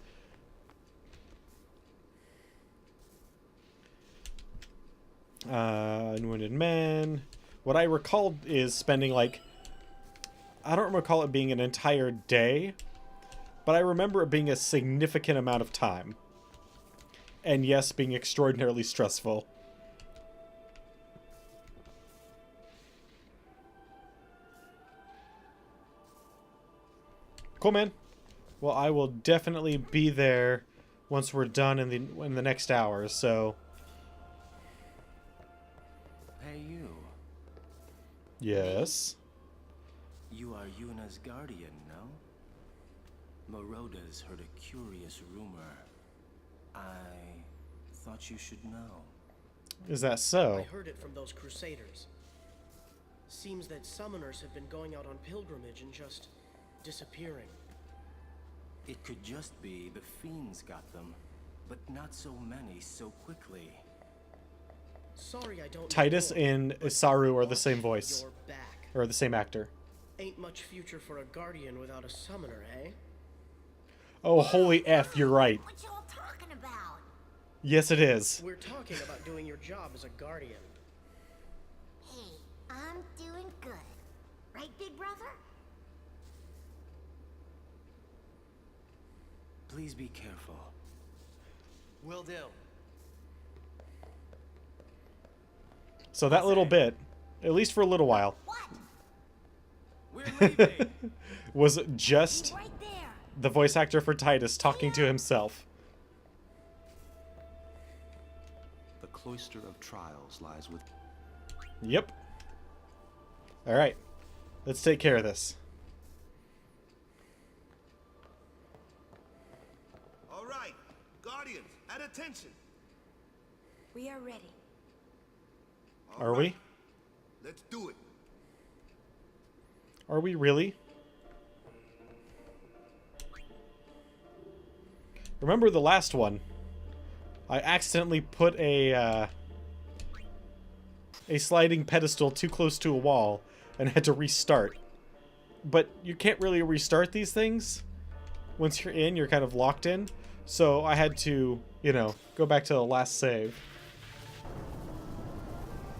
Unwounded Man. What I recall is spending like, I don't recall it being an entire day, but I remember it being a significant amount of time. And yes, being extraordinarily stressful. Cool, man. Well, I will definitely be there once we're done in the next hour, so... Hey, you. Yes? You are Yuna's guardian, no? Maroda's heard a curious rumor. I thought you should know. Is that so? I heard it from those crusaders. Seems that summoners have been going out on pilgrimage and just disappearing. It could just be the fiends got them, but not so many so quickly. Sorry, I don't Titus know more, and but Isaru are the watch same voice. your back. Or the same actor. Ain't much future for a guardian without a summoner, eh? Oh, holy F, you're right. What y'all talking about? Yes, it is. We're talking about doing your job as a guardian. Hey, I'm doing good. Right, big brother? Please be careful. Will do. So that little bit, at least for a little while, was just the voice actor for Titus talking to himself. The cloister of trials lies with... Yep. Alright. Let's take care of this. All right, Guardians, at attention. We are ready. Are we? Let's do it. Are we really? Remember the last one? I accidentally put a sliding pedestal too close to a wall and had to restart. But you can't really restart these things. Once you're in, you're kind of locked in. So I had to, you know, go back to the last save.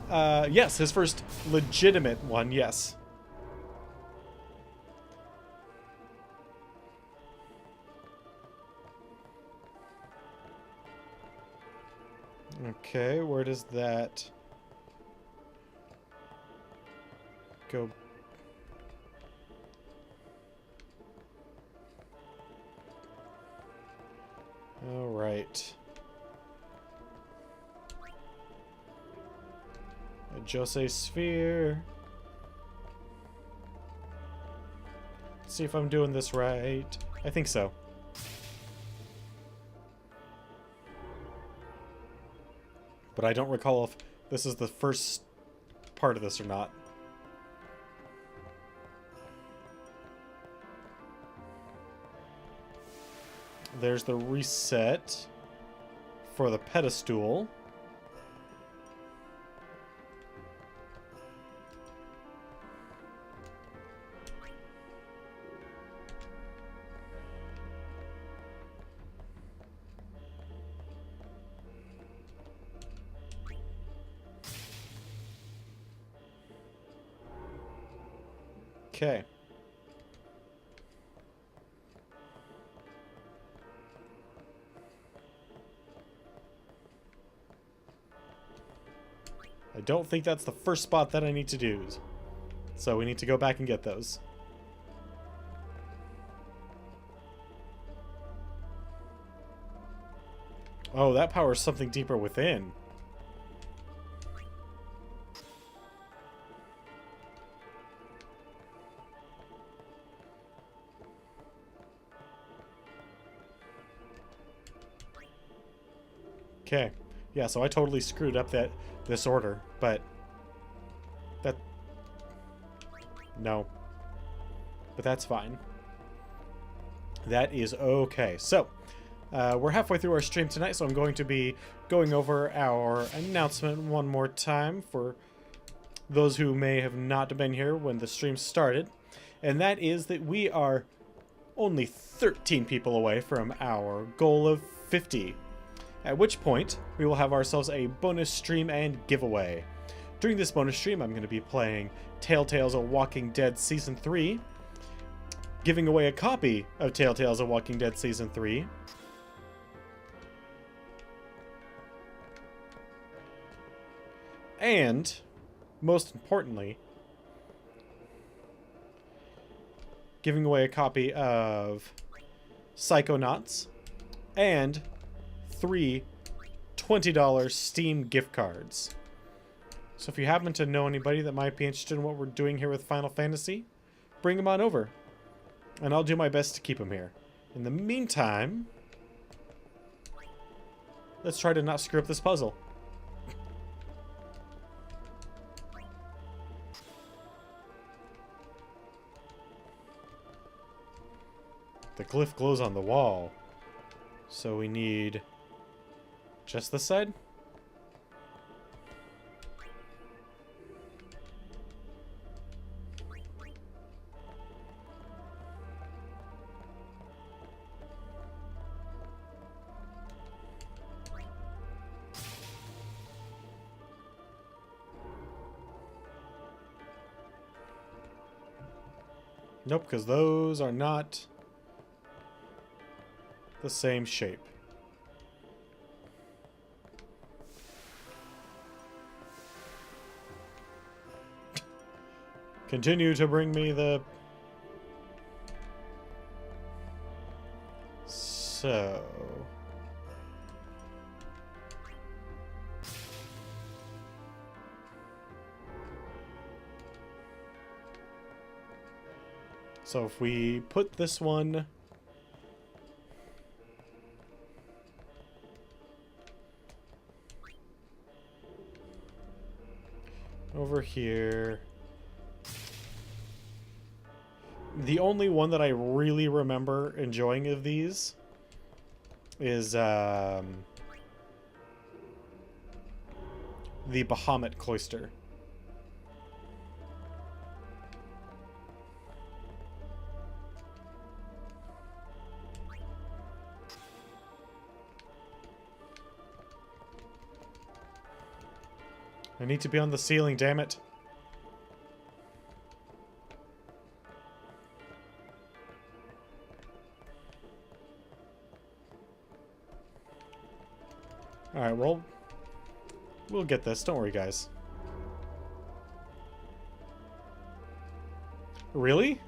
Yes, his first legitimate one, yes. Okay, where does that go? All right. A Jose sphere. Let's see if I'm doing this right. I think so. But I don't recall if this is the first part of this or not. There's the reset for the pedestal. Okay. I don't think that's the first spot that I need to do. So we need to go back and get those. Oh, that powers something deeper within. Okay. Yeah, so I totally screwed up this order, but that no. But that's fine. That is okay. So, we're halfway through our stream tonight, so I'm going to be going over our announcement one more time for those who may have not been here when the stream started. And that is that we are only 13 people away from our goal of 50. At which point, we will have ourselves a bonus stream and giveaway. During this bonus stream, I'm going to be playing Telltale's A Walking Dead Season 3, giving away a copy of Telltale's A Walking Dead Season 3, and, most importantly, giving away a copy of Psychonauts and 3 $20 Steam gift cards. So if you happen to know anybody that might be interested in what we're doing here with Final Fantasy, bring them on over. And I'll do my best to keep them here. In the meantime, Let's try to not screw up this puzzle. The glyph glows on the wall. So we need just this side? Nope, because those are not the same shape. Continue to bring me the... So... So if we put this one over here. The only one that I really remember enjoying of these is the Bahamut Cloister. I need to be on the ceiling, damn it. Alright, well, we'll get this. Don't worry, guys. Really?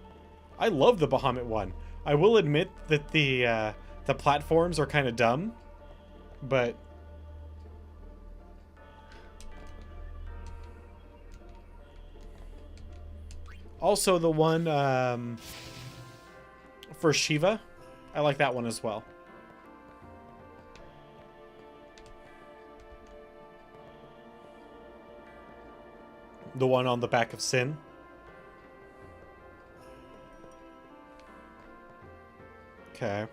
I love the Bahamut one. I will admit that the platforms are kind of dumb, but... Also, the one for Shiva, I like that one as well. The one on the back of Sin. Okay.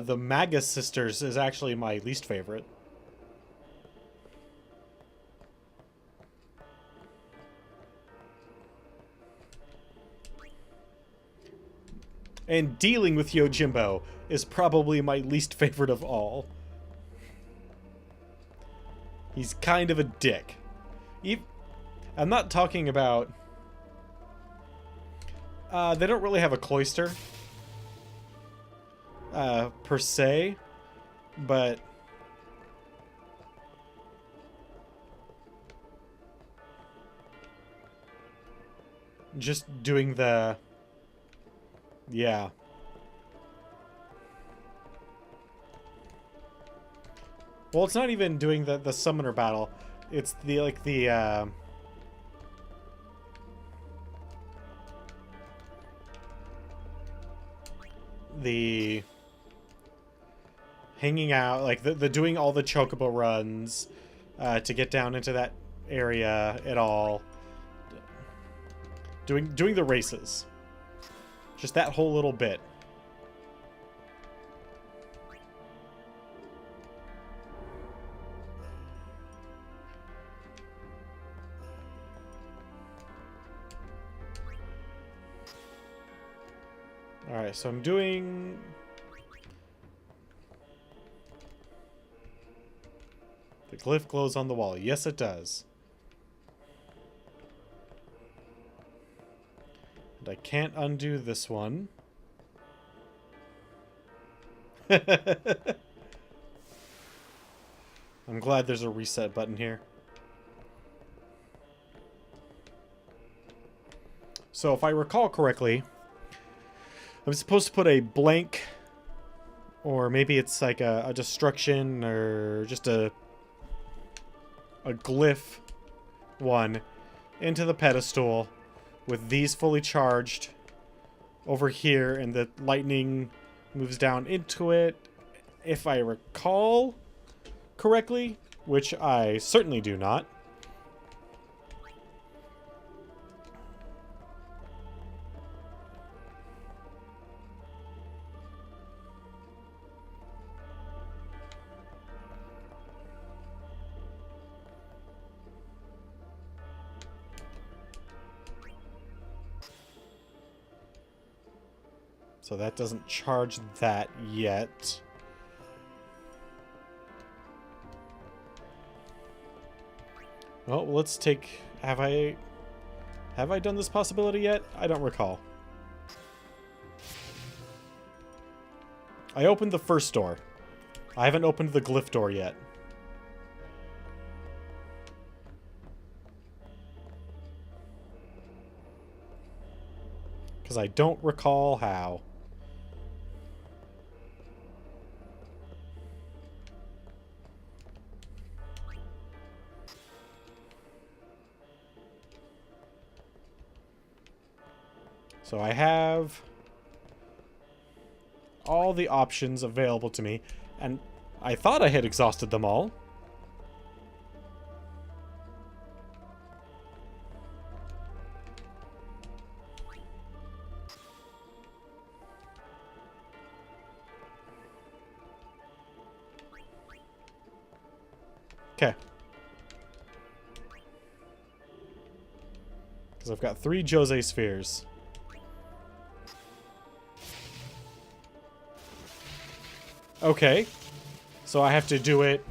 The Magus Sisters is actually my least favorite. And dealing with Yojimbo is probably my least favorite of all. He's kind of a dick. I'm not talking about... they don't really have a cloister. Per se. But... just doing the... yeah. Well, it's not even doing the summoner battle. It's the, like, the hanging out, like, the doing all the chocobo runs, to get down into that area at all. Doing the races. Just that whole little bit. Alright, so I'm doing... the glyph glows on the wall. Yes, it does. And I can't undo this one. I'm glad there's a reset button here. So if I recall correctly, I'm supposed to put a blank, or maybe it's like a destruction, or just a glyph one into the pedestal with these fully charged over here, and the lightning moves down into it, if I recall correctly, which I certainly do not. So that doesn't charge that yet. Well, let's take... Have I done this possibility yet? I don't recall. I opened the first door. I haven't opened the glyph door yet. Because I don't recall how. So I have all the options available to me, and I thought I had exhausted them all. Okay. Because I've got 3 Jose spheres. Okay. So I have to do it...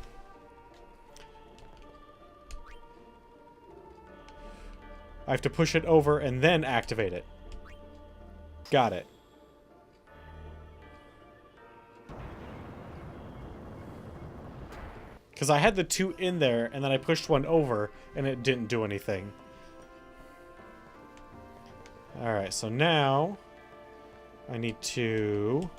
I have to push it over and then activate it. Got it. Because I had the 2 in there, and then I pushed one over, and it didn't do anything. Alright, so now... I need to...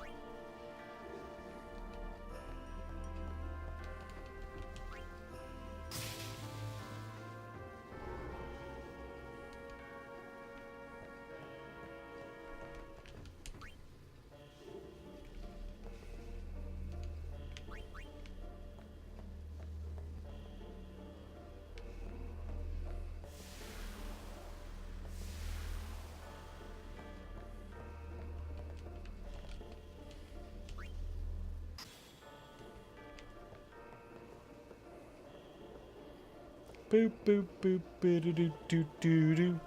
Boop, boop, boop, doo doo doo doo doo.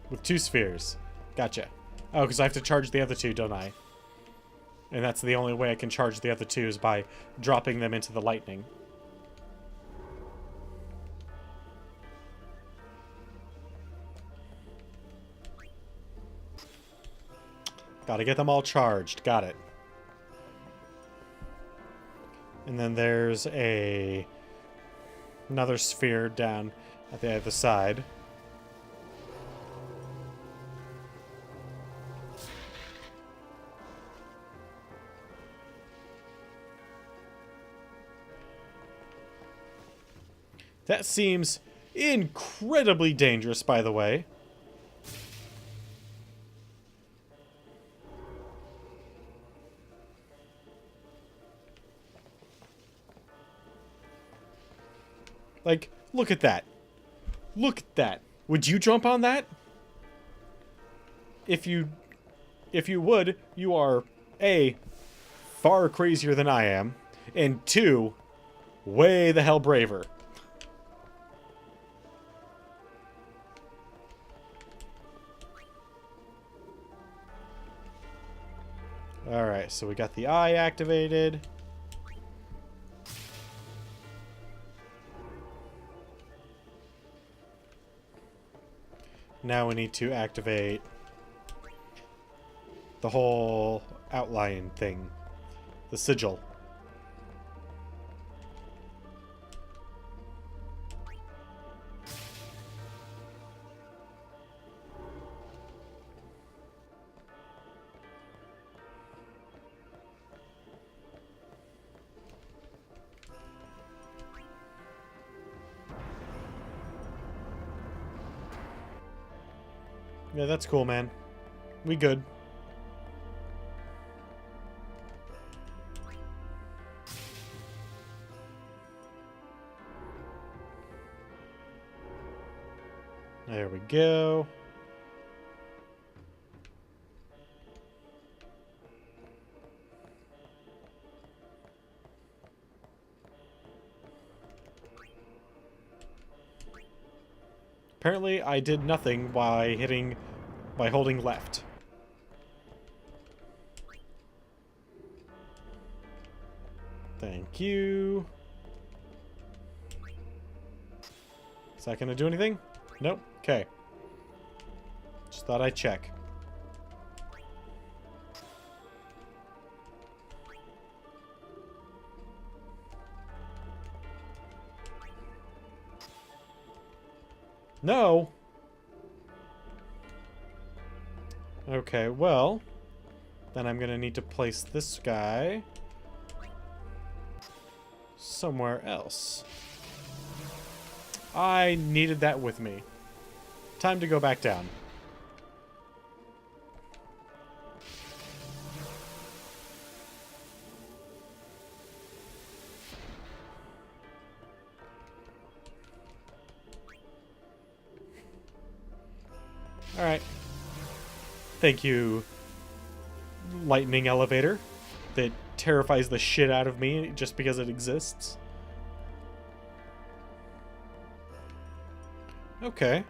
With 2 spheres. Gotcha. Oh, because I have to charge the other 2, don't I? And that's the only way I can charge the other 2 is by dropping them into the lightning. Gotta get them all charged. Got it. And then there's another sphere down at the other side. That seems incredibly dangerous, by the way. Like, look at that. Look at that. Would you jump on that? If you would, you are A, far crazier than I am, and 2, way the hell braver. Alright, so we got the eye activated. Now we need to activate the whole outline thing. The sigil. Yeah, that's cool, man. We good. There we go. Apparently, I did nothing by holding left. Thank you. Is that gonna do anything? Nope. Okay. Just thought I'd check. No! Okay, well, then I'm gonna need to place this guy somewhere else. I needed that with me. Time to go back down. Alright. Thank you, lightning elevator that terrifies the shit out of me just because it exists. Okay.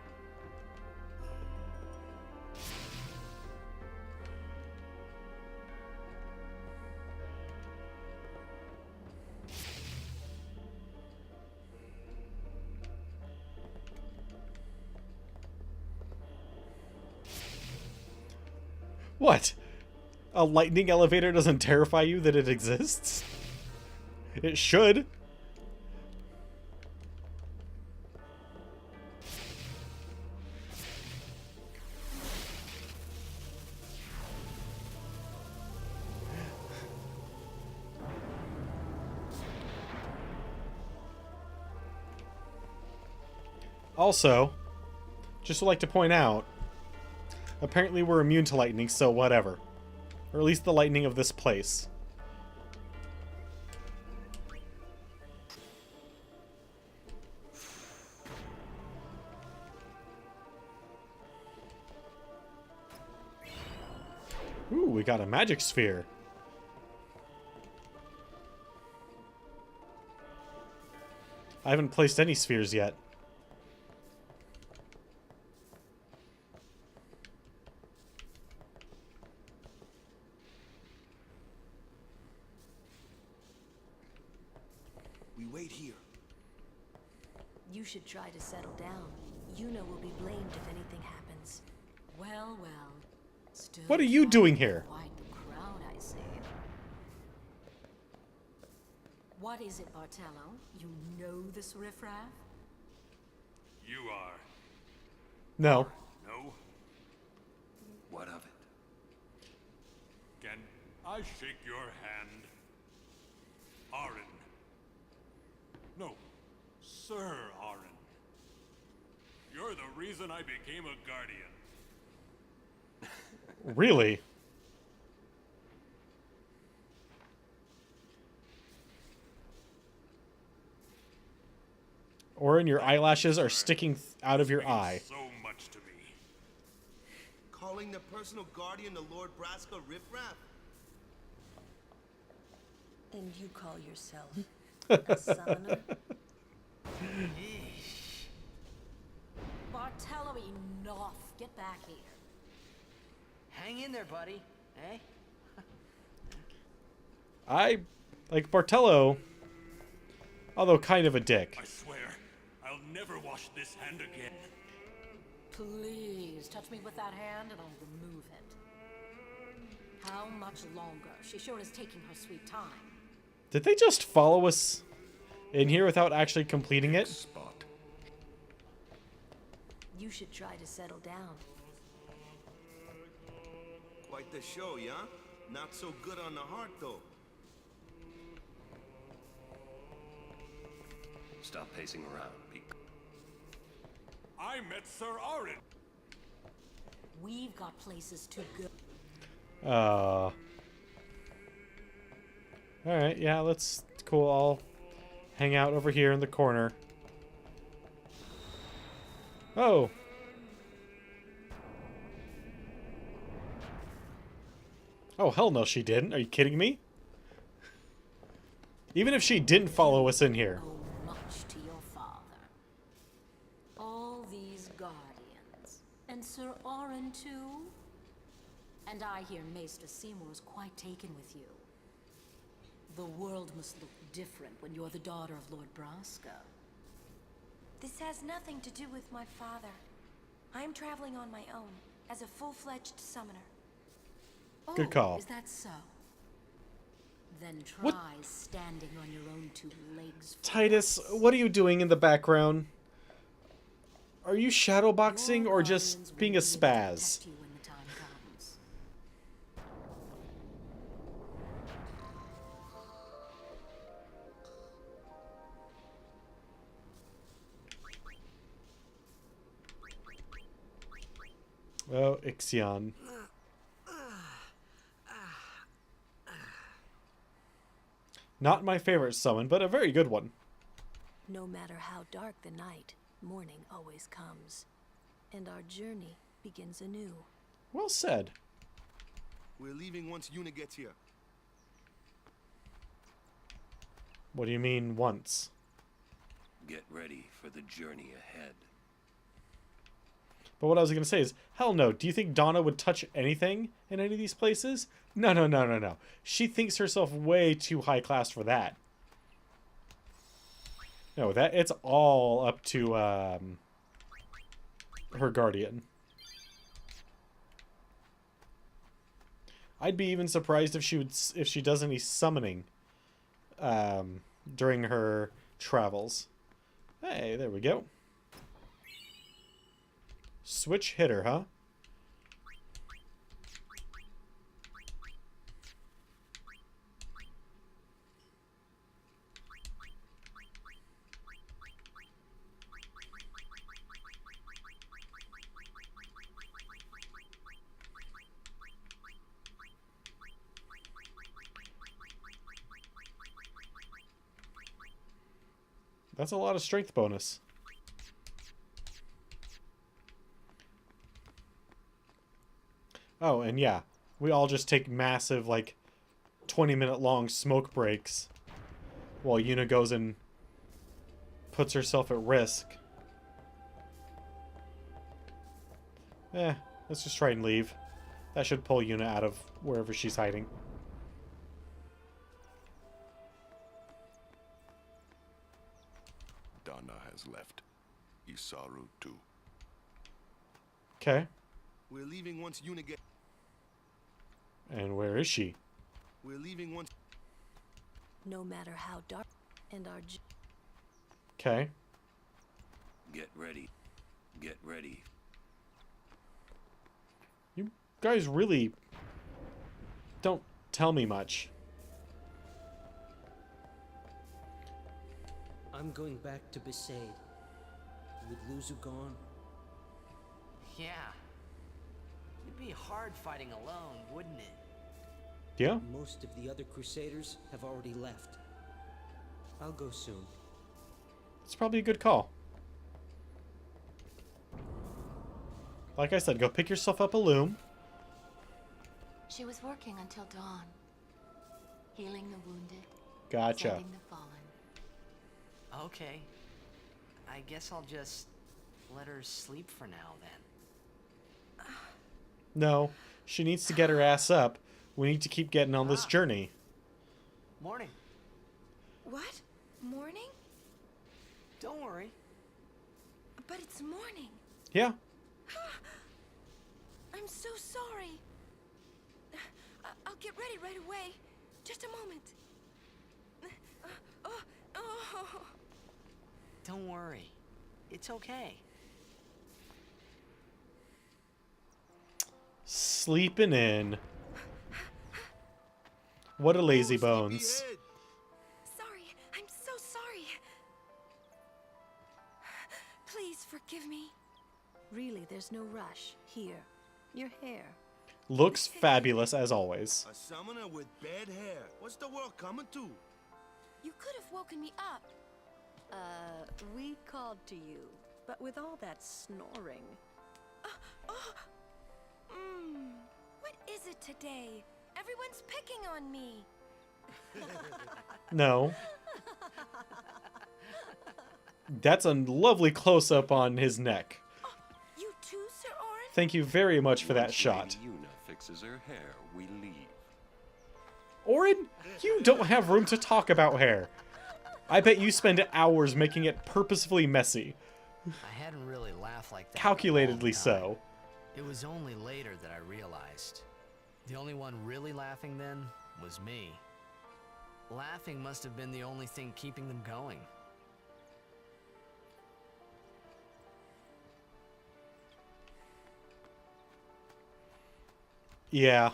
What? A lightning elevator doesn't terrify you that it exists? It should. Also, just would like to point out, apparently we're immune to lightning, so whatever. Or at least the lightning of this place. Ooh, we got a magic sphere. I haven't placed any spheres yet. We wait here. You should try to settle down. You know we'll be blamed if anything happens. Well, well. Still What are you doing here? quite the crowd, I say. What is it, Bartello? You know this riffraff? You are. No. No? What of it? Can I shake your hand? Arin. No, Sir Arin. You're the reason I became a guardian. Really? Orin, your eyelashes are sticking out of your eye. So much to me. Calling the personal guardian of Lord Braska riffraff? And you call yourself a summoner? Bartello, enough. Get back here. Hang in there, buddy. Eh? I like Bartello, although kind of a dick. I swear, I'll never wash this hand again. Please, touch me with that hand and I'll remove it. How much longer? She sure is taking her sweet time. Did they just follow us in here without actually completing it? Spot. You should try to settle down. Quite the show, yeah? Not so good on the heart, though. Stop pacing around, Pete. I met Sir Arin. We've got places to go. Alright, yeah, let's... Cool, I'll hang out over here in the corner. Oh! Oh, hell no, she didn't. Are you kidding me? Even if she didn't follow us in here. Oh, much to your father. All these guardians. And Sir Arin, too? And I hear Maester Seymour's quite taken with you. The world must look different when you're the daughter of Lord Braska. This has nothing to do with my father. I'm traveling on my own, as a full-fledged summoner. Good call. Is that so? Then try What? standing on your own two legs. Titus, what are you doing in the background? Are you shadowboxing or just being a spaz? You when the time comes. Oh, Ixion. Not my favorite summon, but a very good one. No matter how dark the night, morning always comes. And our journey begins anew. Well said. We're leaving once Yuna gets here. What do you mean, once? Get ready for the journey ahead. But what I was going to say is, hell no. Do you think Donna would touch anything in any of these places? No, no, no, no, no. She thinks herself way too high class for that. No, that it's all up to her guardian. I'd be even surprised if she does any summoning during her travels. Hey, there we go. Switch hitter, huh? That's a lot of strength bonus. Oh, and yeah, we all just take massive, like, 20-minute long smoke breaks while Yuna goes and puts herself at risk. Let's just try and leave. That should pull Yuna out of wherever she's hiding. Donna has left. Isaru too. Okay. We're leaving once Yuna gets... And where is she? We're leaving once... No matter how dark and our... Okay. Get ready. Get ready. You guys really don't tell me much. I'm going back to Besaid. With Luzu gone. Yeah. It'd be hard fighting alone, wouldn't it? Yeah? Most of the other Crusaders have already left. I'll go soon. It's probably a good call. Like I said, go pick yourself up a loom. She was working until dawn. Healing the wounded. Gotcha. Sending the fallen. Okay. I guess I'll just let her sleep for now then. No, she needs to get her ass up. We need to keep getting on this journey. Morning. What? Morning? Don't worry. But it's morning. Yeah. so sorry. I'll get ready right away. Just a moment. Don't worry. It's okay. Sleeping in. What a lazy bones. Sorry. I'm so sorry. Please forgive me. Really, there's no rush. Here, your hair. Looks fabulous as always. A summoner with bad hair. What's the world coming to? You could have woken me up. We called to you, but with all that snoring. What is it today? Everyone's picking on me. No. That's a lovely close-up on his neck. You too, Sir Orin? Thank you very much for that shot. Lady Yuna fixes her hair, we leave. Orin, you don't have room to talk about hair. I bet you spend hours making it purposefully messy. I hadn't really laughed like that. Calculatedly so. It was only later that I realized. The only one really laughing then was me. Laughing must have been the only thing keeping them going. Yeah.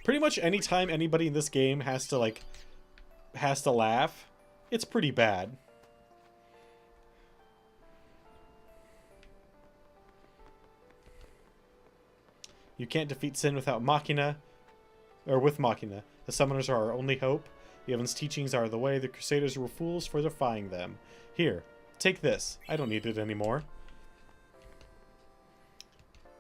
Pretty much anytime anybody in this game has to laugh, it's pretty bad. You can't defeat sin without Machina, or with Machina. The summoners are our only hope. Yevon's teachings are the way. The Crusaders were fools for defying them. Here, take this. I don't need it anymore.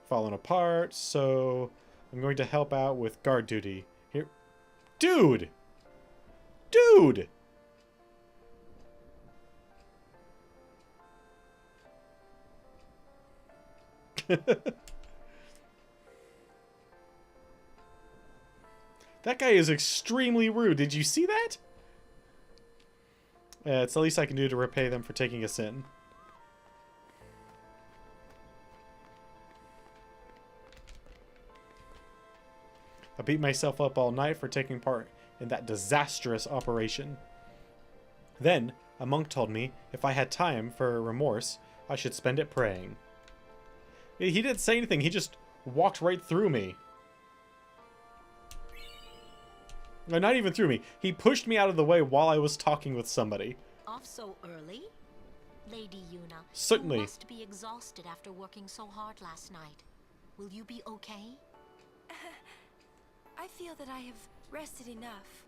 Falling apart, so I'm going to help out with guard duty. Here. Dude! Dude! That guy is extremely rude. Did you see that? It's the least I can do to repay them for taking us in. I beat myself up all night for taking part in that disastrous operation. Then, a monk told me if I had time for remorse, I should spend it praying. He didn't say anything, he just walked right through me. No, not even through me. He pushed me out of the way while I was talking with somebody. Off so early? Lady Yuna, Certainly. you must be exhausted after working so hard last night. Will you be okay? I feel that I have rested enough,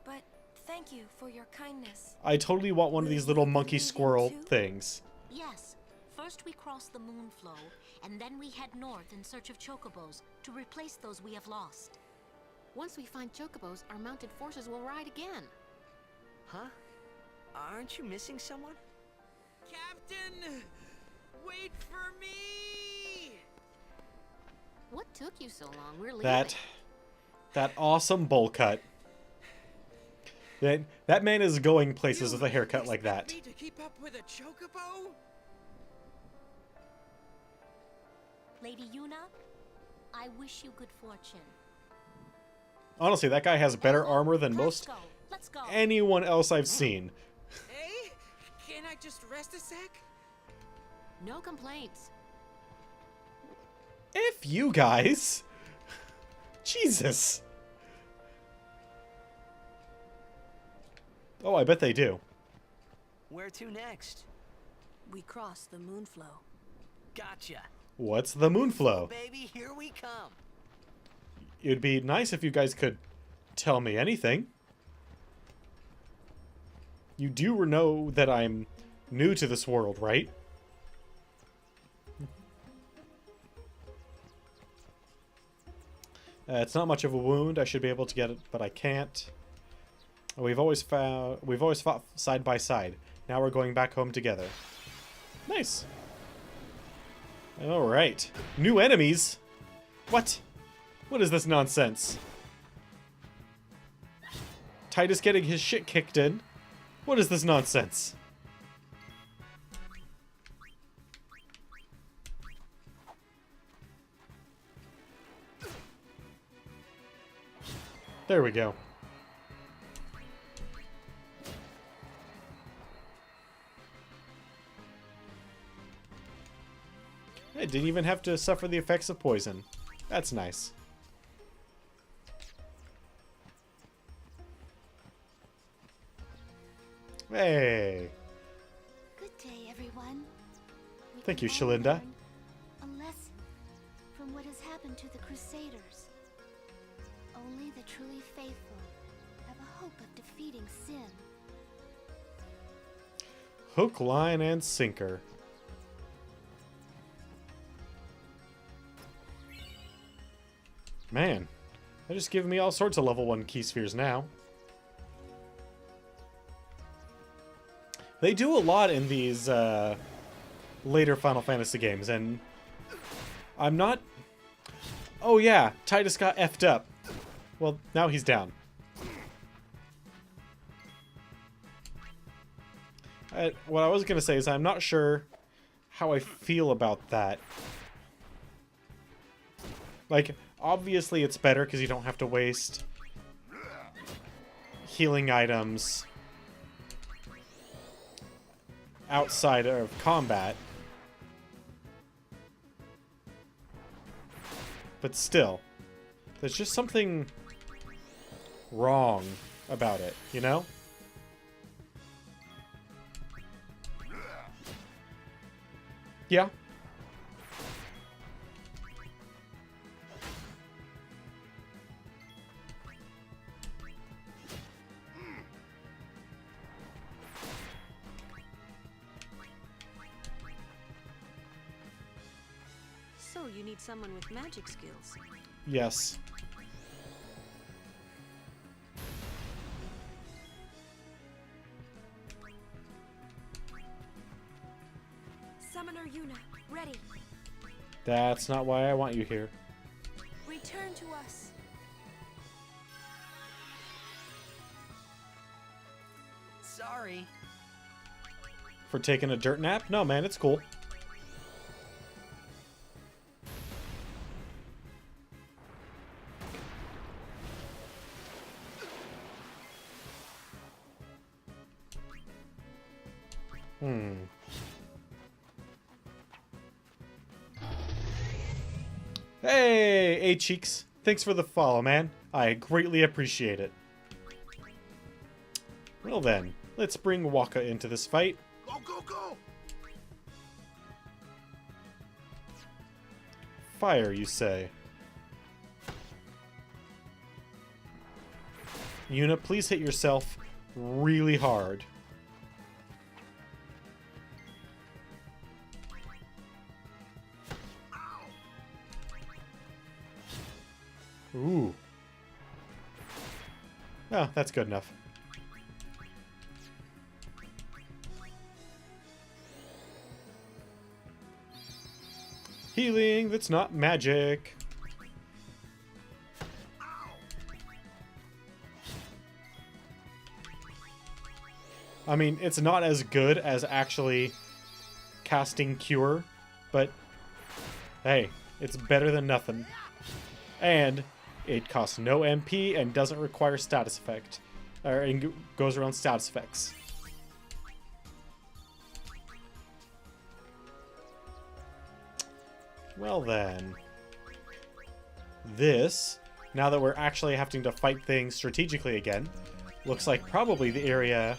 but thank you for your kindness. I totally want one of these little monkey squirrel things. Yes. First we cross the Moonflow, and then we head north in search of chocobos to replace those we have lost. Once we find chocobos, our mounted forces will ride again. Huh? Aren't you missing someone? Captain! Wait for me! What took you so long? We're leaving. That awesome bowl cut. That man is going places with a haircut like that. Me to keep up with a chocobo? Lady Yuna, I wish you good fortune. Honestly, that guy has better armor than most anyone else I've seen. Hey, can I just rest a sec? No complaints. If you guys. Jesus. Oh, I bet they do. Where to next? We cross the Moonflow. Gotcha. What's the Moonflow? Baby, here we come. It'd be nice if you guys could tell me anything. You do know that I'm new to this world, right? It's not much of a wound. I should be able to get it, but I can't. We've always fought side by side. Now we're going back home together. Nice. All right. New enemies? What? What is this nonsense? Titus getting his shit kicked in? What is this nonsense? There we go. I didn't even have to suffer the effects of poison. That's nice. Hey. Good day, everyone. Thank you, can all Shalinda. learn a lesson from what has happened to the Crusaders. Only the truly faithful have a hope of defeating sin. Hook, line, and sinker. Man, they're just giving me all sorts of level 1 key spheres now. They do a lot in these later Final Fantasy games, and I'm not... Oh yeah, Titus got effed up. Well, now he's down. What I was going to say is I'm not sure how I feel about that. Like, obviously it's better because you don't have to waste healing items outside of combat. But still, there's just something wrong about it, you know? Yeah. So you need someone with magic skills. Yes. Summoner Yuna, ready. That's not why I want you here. Return to us. Sorry. For taking a dirt nap? No, man, it's cool. Hey, Cheeks. Thanks for the follow, man. I greatly appreciate it. Well then, let's bring Waka into this fight. Go, go, go! Fire, you say? Yuna, please hit yourself really hard. Ooh. Oh, that's good enough. Healing that's not magic. I mean, it's not as good as actually casting Cure, but hey, it's better than nothing. And it costs no MP and doesn't require status effect. Or it goes around status effects. Well then. This, now that we're actually having to fight things strategically again, looks like probably the area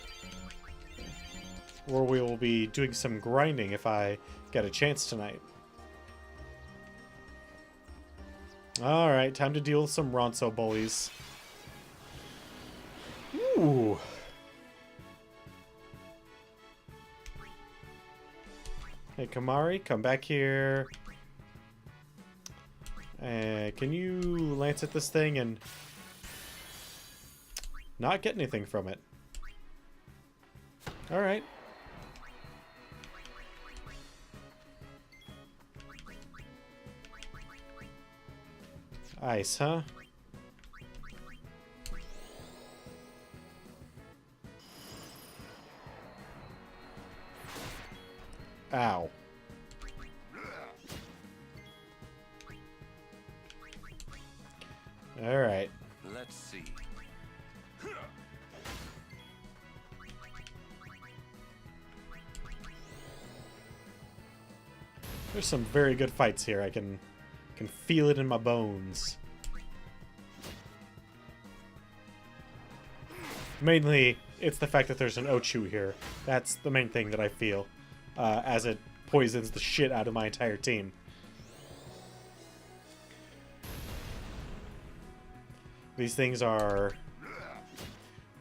where we will be doing some grinding if I get a chance tonight. Alright, time to deal with some Ronso bullies. Ooh. Hey, Kamari, come back here. Can you lance at this thing and not get anything from it? Alright. Ice, huh? Ow. Alright. Let's see. There's some very good fights here. I can feel it in my bones. Mainly, it's the fact that there's an Ochu here. That's the main thing that I feel, as it poisons the shit out of my entire team. These things are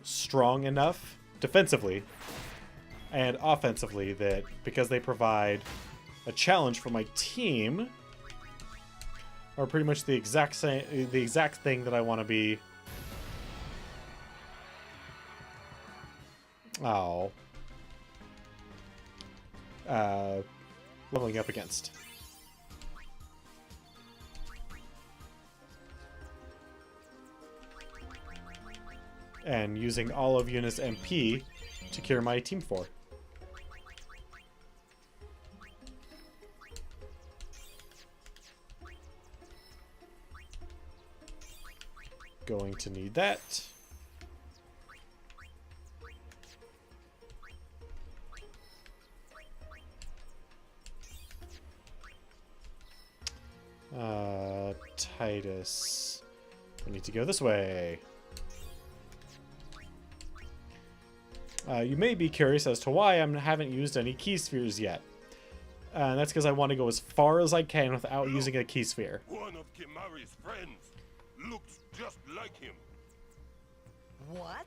strong enough defensively and offensively that because they provide a challenge for my team, are pretty much the exact thing that I want to be. Leveling up against. And using all of Yuna's MP to cure my team for. Going to need that. Titus. We need to go this way. You may be curious as to why I haven't used any key spheres yet. And that's because I want to go as far as I can without using a key sphere. One of Kimari's friends looks just like him. What?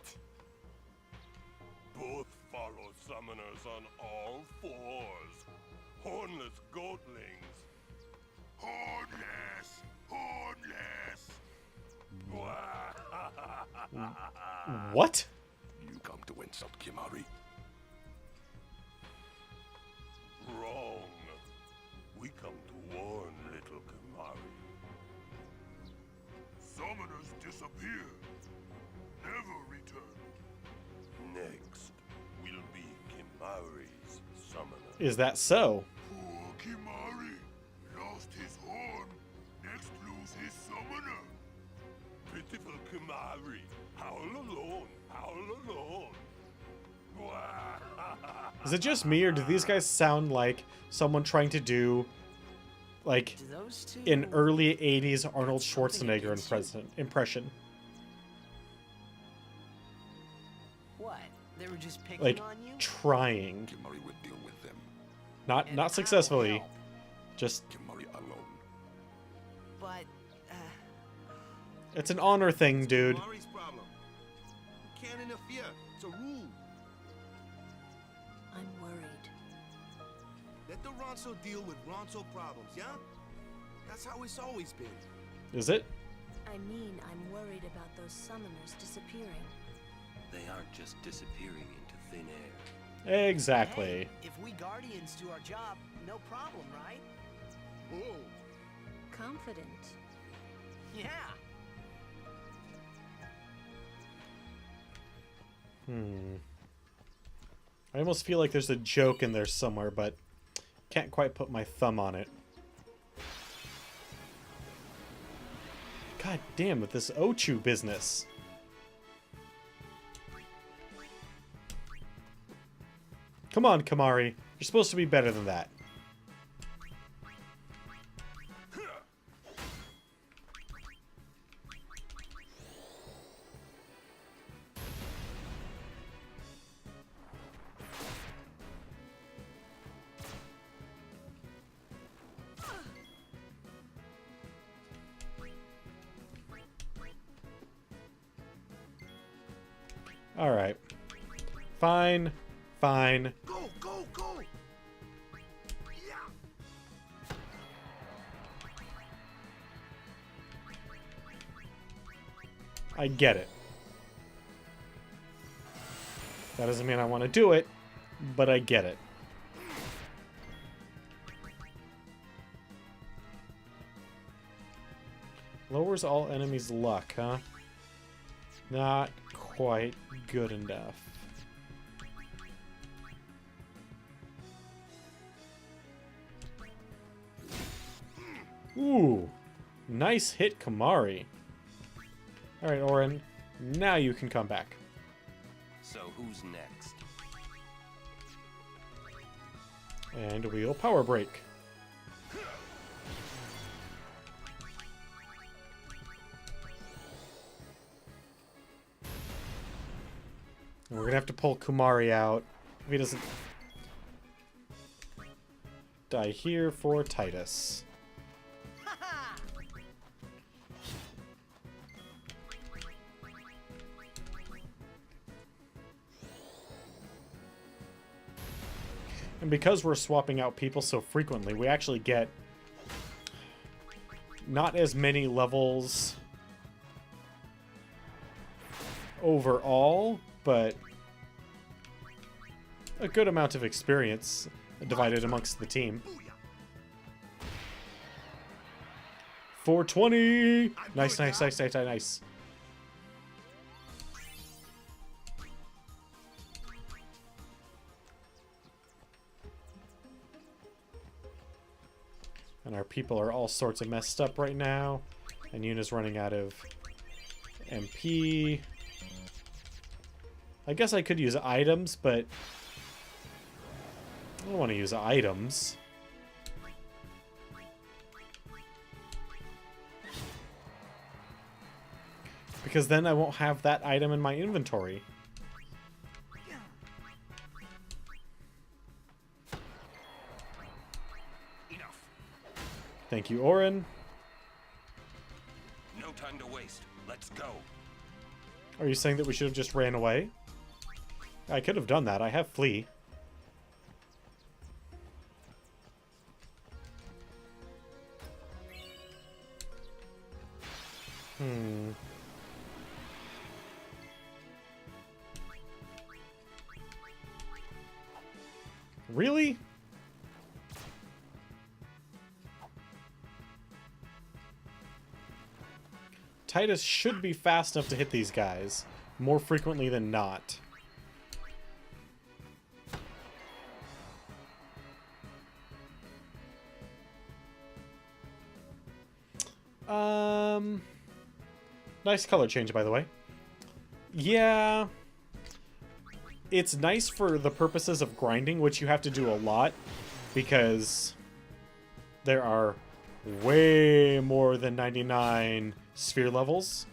Both follow summoners on all fours. Hornless goatlings. Hornless! Hornless! What? You come to insult Kimari? Wrong. We come to warn little Kimari. Summoners disappear. Never return. Next will be Kimari's summoner. Is that so? Poor Kimari lost his horn. Next lose his summoner. Pitiful Kimari. Howl alone. Howl alone. Is it just me, or do these guys sound like someone trying to do, like, an early 80s Arnold Schwarzenegger impression? What? They were just picking Like, on you? trying. Kimari would deal with them. Not successfully. Just... Kimari alone. But, It's an honor thing, dude. Kimari's problem. You can't interfere. It's a rule. I'm worried. Let the Ronso deal with Ronso problems, yeah? That's how it's always been. Is it? I mean, I'm worried about those summoners disappearing. They aren't just disappearing into thin air. Exactly. Hey, if we Guardians do our job, no problem, right? Whoa. Confident. Yeah. I almost feel like there's a joke in there somewhere, but can't quite put my thumb on it. God damn, with this Ochu business. Come on, Kimari. You're supposed to be better than that. Alright. Fine. Fine. Go, go, go! Yeah. I get it. That doesn't mean I want to do it, but I get it. Lowers all enemies' luck, huh? Not quite good enough. Ooh, nice hit, Kimari. Alright, Orin, now you can come back. So who's next? And we'll power break. And we're gonna have to pull Kumari out if he doesn't die here for Titus. And because we're swapping out people so frequently, we actually get not as many levels overall, but a good amount of experience divided amongst the team. 420! Nice, nice, nice, nice, nice. And our people are all sorts of messed up right now. And Yuna's running out of MP. I guess I could use items, but I don't want to use items. Because then I won't have that item in my inventory. Thank you, Orin. No time to waste. Let's go. Are you saying that we should have just ran away? I could have done that. I have flee. Really? Titus should be fast enough to hit these guys more frequently than not. Nice color change, by the way. Yeah. It's nice for the purposes of grinding, which you have to do a lot, because there are way more than 99 sphere levels.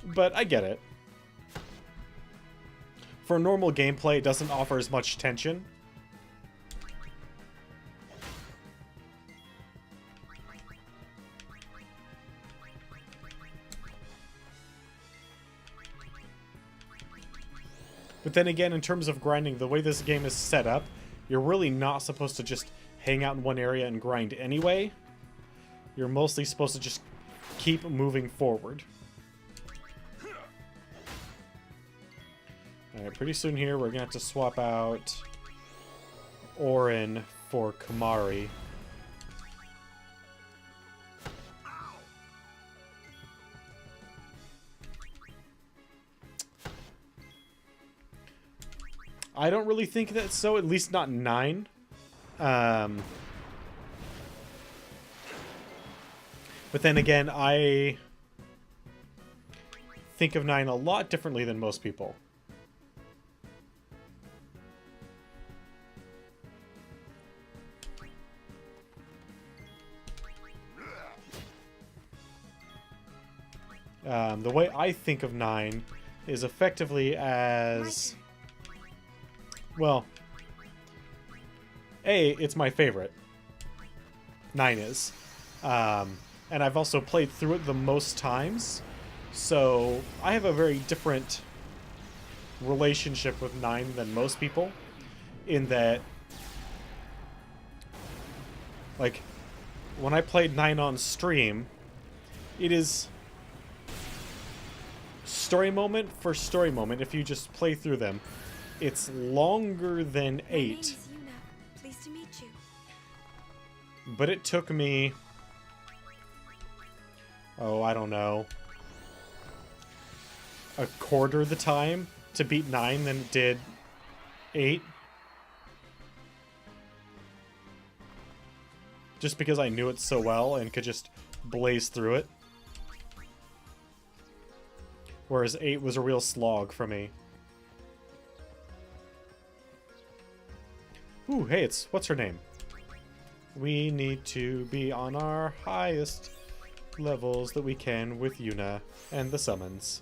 But I get it. For normal gameplay, it doesn't offer as much tension. But then again, in terms of grinding, the way this game is set up, you're really not supposed to just hang out in one area and grind anyway. You're mostly supposed to just keep moving forward. Alright, pretty soon here we're going to have to swap out Orin for Kumari. I don't really think that's so, at least not 9. But then again, I think of 9 a lot differently than most people. The way I think of 9 is effectively as... Well, it's my favorite. 9 is. And I've also played through it the most times. So I have a very different relationship with 9 than most people. In that, like, when I played 9 on stream, it is story moment for story moment if you just play through them. It's longer than 8. My name is Yuna. Pleased to meet you. But it took me... Oh, I don't know. A quarter the time to beat 9 than it did 8. Just because I knew it so well and could just blaze through it. Whereas 8 was a real slog for me. Ooh, hey, it's... What's her name? We need to be on our highest levels that we can with Yuna and the summons.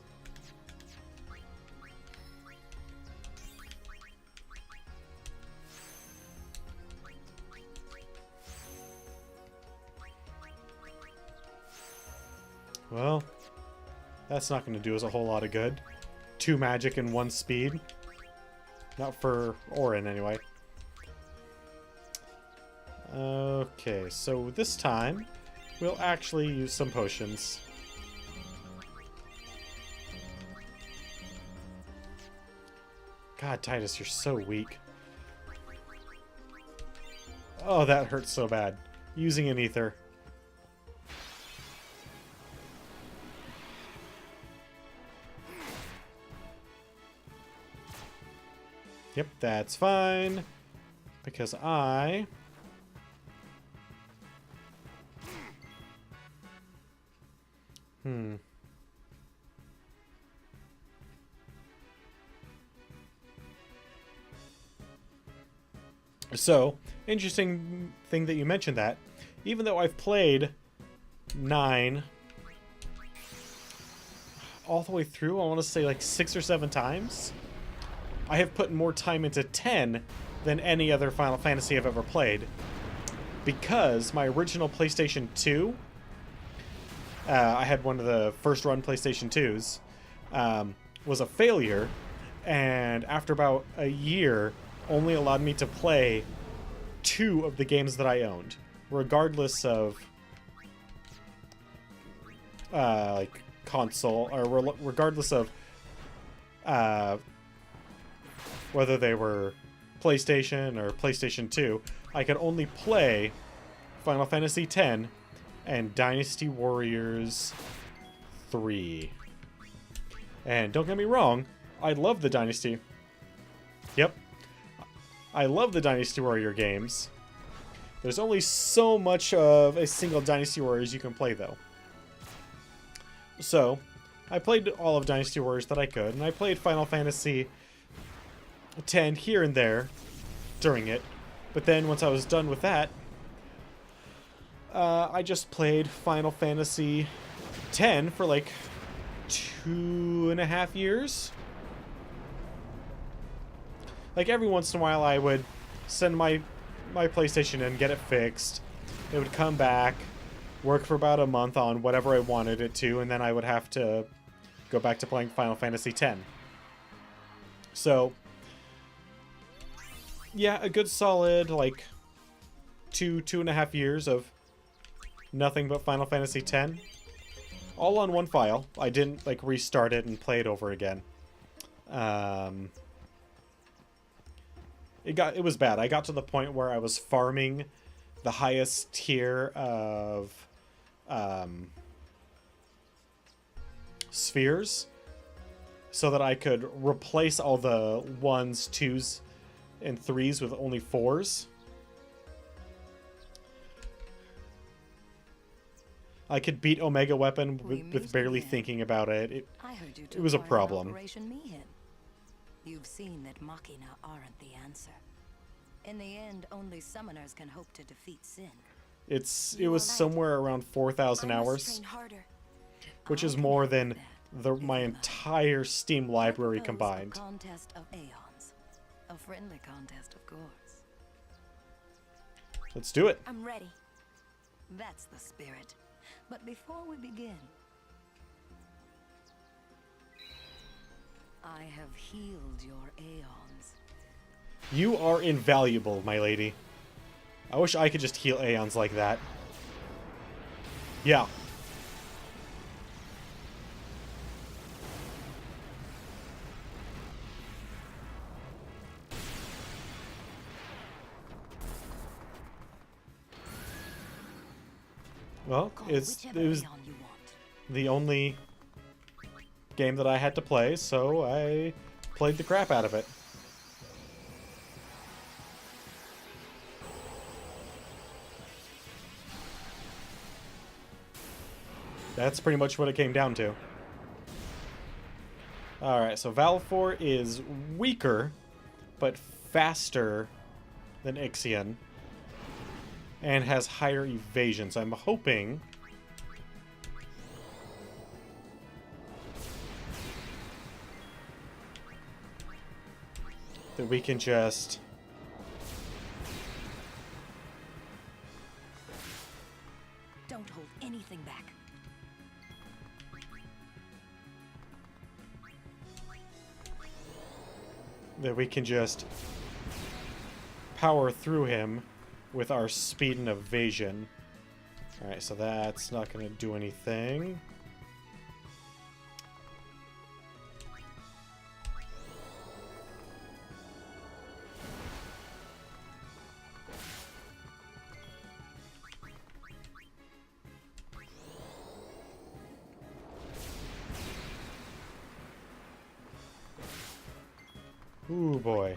Well, that's not going to do us a whole lot of good. 2 magic and 1 speed. Not for Orin, anyway. Okay, so this time, we'll actually use some potions. God, Titus, you're so weak. Oh, that hurts so bad. Using an ether. Yep, that's fine. Because I... So, interesting thing that you mentioned that. Even though I've played 9 all the way through, I want to say like 6 or 7 times, I have put more time into 10 than any other Final Fantasy I've ever played. Because my original PlayStation 2, I had one of the first run PlayStation 2s, was a failure, and after about a year, only allowed me to play 2 of the games that I owned, regardless of like console, or regardless of whether they were PlayStation or PlayStation 2. I could only play Final Fantasy X and Dynasty Warriors 3. And don't get me wrong, I love the Dynasty. Yep. I love the Dynasty Warrior games. There's only so much of a single Dynasty Warriors you can play, though. So, I played all of Dynasty Warriors that I could, and I played Final Fantasy X here and there during it. But then, once I was done with that, I just played Final Fantasy X for like 2.5 years. Like, every once in a while I would send my PlayStation and get it fixed. It would come back, work for about a month on whatever I wanted it to, and then I would have to go back to playing Final Fantasy X. So, yeah, a good solid, like, 2.5 years of nothing but Final Fantasy X. All on one file. I didn't, like, restart it and play it over again. It was bad. I got to the point where I was farming the highest tier of spheres so that I could replace all the 1s, 2s, and 3s with only 4s. I could beat Omega Weapon with barely thinking about it. It was a problem. You've seen that Machina aren't the answer. In the end, only summoners can hope to defeat Sin. It was somewhere around 4,000 hours, which is more than my entire Steam library combined. A contest of aeons. A friendly contest, of course. Let's do it. I'm ready. That's the spirit. But before we begin, I have healed your aeons. You are invaluable, my lady. I wish I could just heal aeons like that. Yeah. Well, it was the only game that I had to play, so I played the crap out of it. That's pretty much what it came down to. Alright, so Valefor is weaker, but faster than Ixion, and has higher evasion, so I'm hoping that we can just don't hold anything back. that we can just power through him with our speed and evasion. Alright, so that's not going to do anything. Ooh, boy.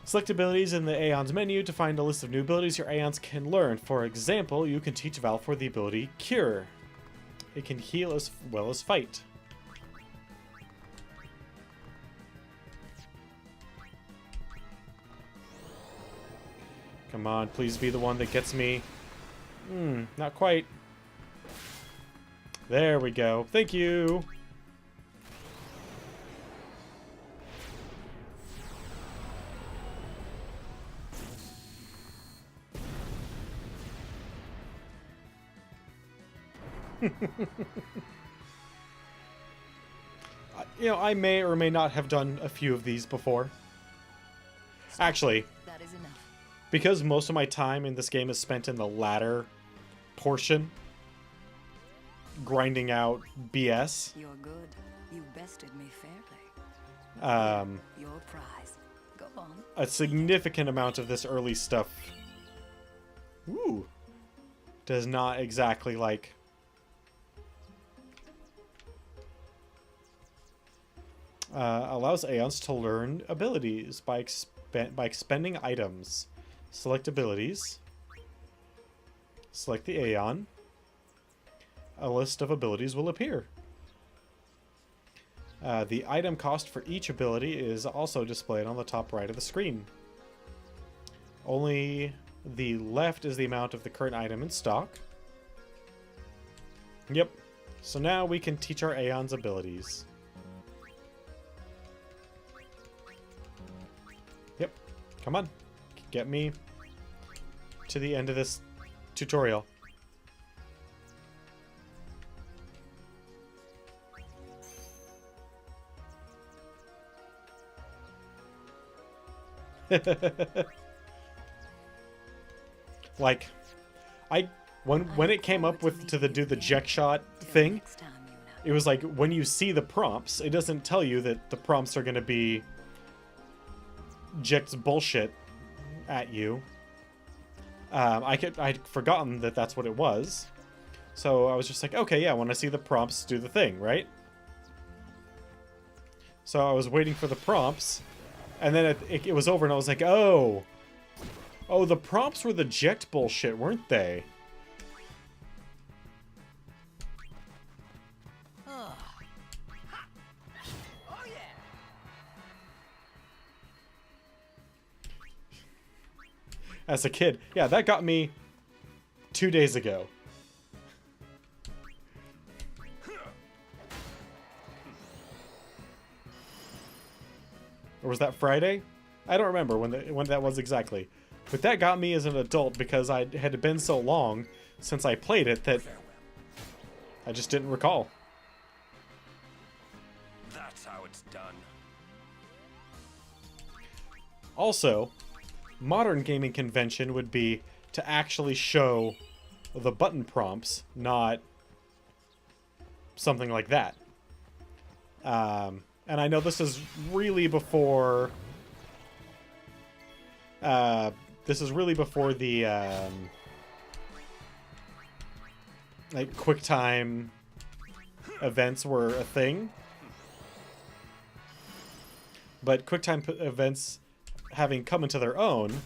Select abilities in the Aeons menu to find a list of new abilities your Aeons can learn. For example, you can teach Valfor the ability Cure. It can heal as well as fight. Come on, please be the one that gets me. Not quite. There we go. Thank you. You know, I may or may not have done a few of these before. Actually, that is enough. Because most of my time in this game is spent in the latter portion, grinding out BS. You're good. You bested me fairly. Your prize. Go on. A significant amount of this early stuff, does not exactly like. Allows Aeons to learn abilities by expending items. Select abilities. Select the Aeon. A list of abilities will appear. The item cost for each ability is also displayed on the top right of the screen. Only the left is the amount of the current item in stock. Yep. So now we can teach our Aeons abilities. Yep. Come on. Get me to the end of this tutorial. Like, when it came up with to do the Jek shot thing, it was like when you see the prompts, it doesn't tell you that the prompts are going to be Jek's bullshit at you. I'd forgotten that that's what it was, so I was just like, okay, yeah, when I see the prompts, do the thing, right? So I was waiting for the prompts, and then it was over, and I was like, oh, the prompts were the Jekt bullshit, weren't they? As a kid. Yeah, that got me 2 days ago. Or was that Friday? I don't remember when that was exactly. But that got me as an adult because I had been so long since I played it that I just didn't recall. That's how it's done. Also, modern gaming convention would be to actually show the button prompts, not something like that. And I know this is really before. This is really before the like QuickTime events were a thing. But QuickTime events, having come into their own,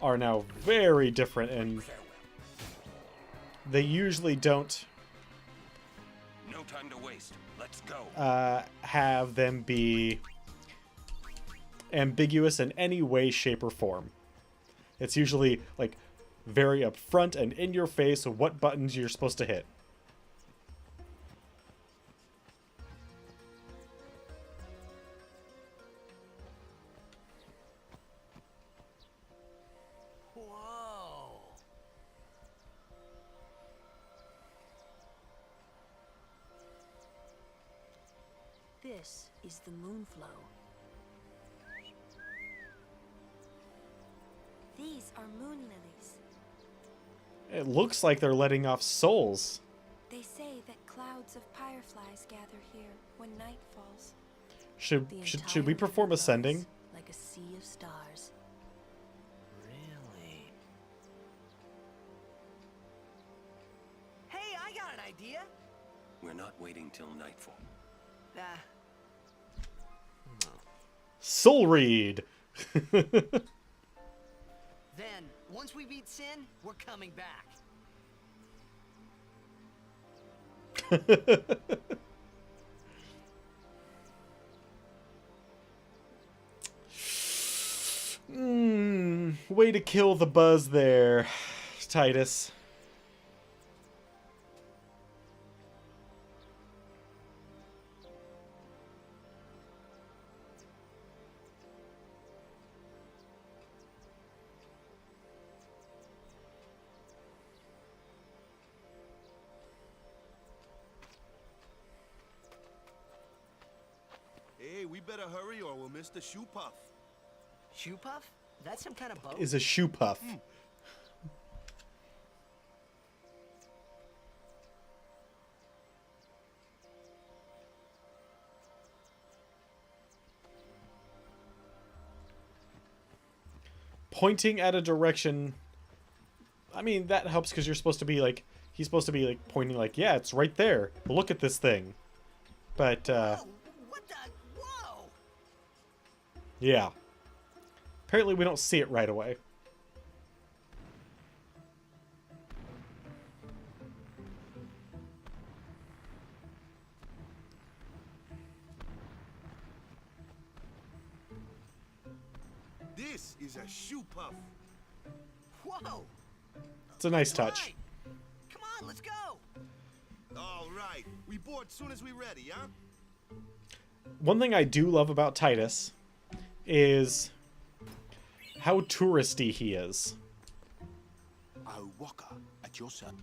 are now very different, and they usually don't No time to waste. Let's go. have them be ambiguous in any way, shape, or form. It's usually like very upfront and in your face what buttons you're supposed to hit. This is the Moonflow. These are moon lilies. It looks like they're letting off souls. They say that clouds of fireflies gather here when night falls. Should we perform ascending? Like a sea of stars. Really? Hey, I got an idea. We're not waiting till nightfall. Ah. Soul read. Then, once we beat Sin, we're coming back. Way to kill the buzz there, Titus. Hey, we better hurry or we'll miss the shoe puff. Shoe puff? That's some kind of boat? Is a shoe puff. Pointing at a direction. I mean, that helps because you're supposed to be like, he's supposed to be like pointing like, yeah, it's right there. Look at this thing. But, What the? Whoa! yeah. Apparently we don't see it right away. This is a shoe puff. Whoa! It's a nice touch. Come on, let's go! All right. We board soon as we ready, huh? One thing I do love about Titus is how touristy he is. I'll walk at your side.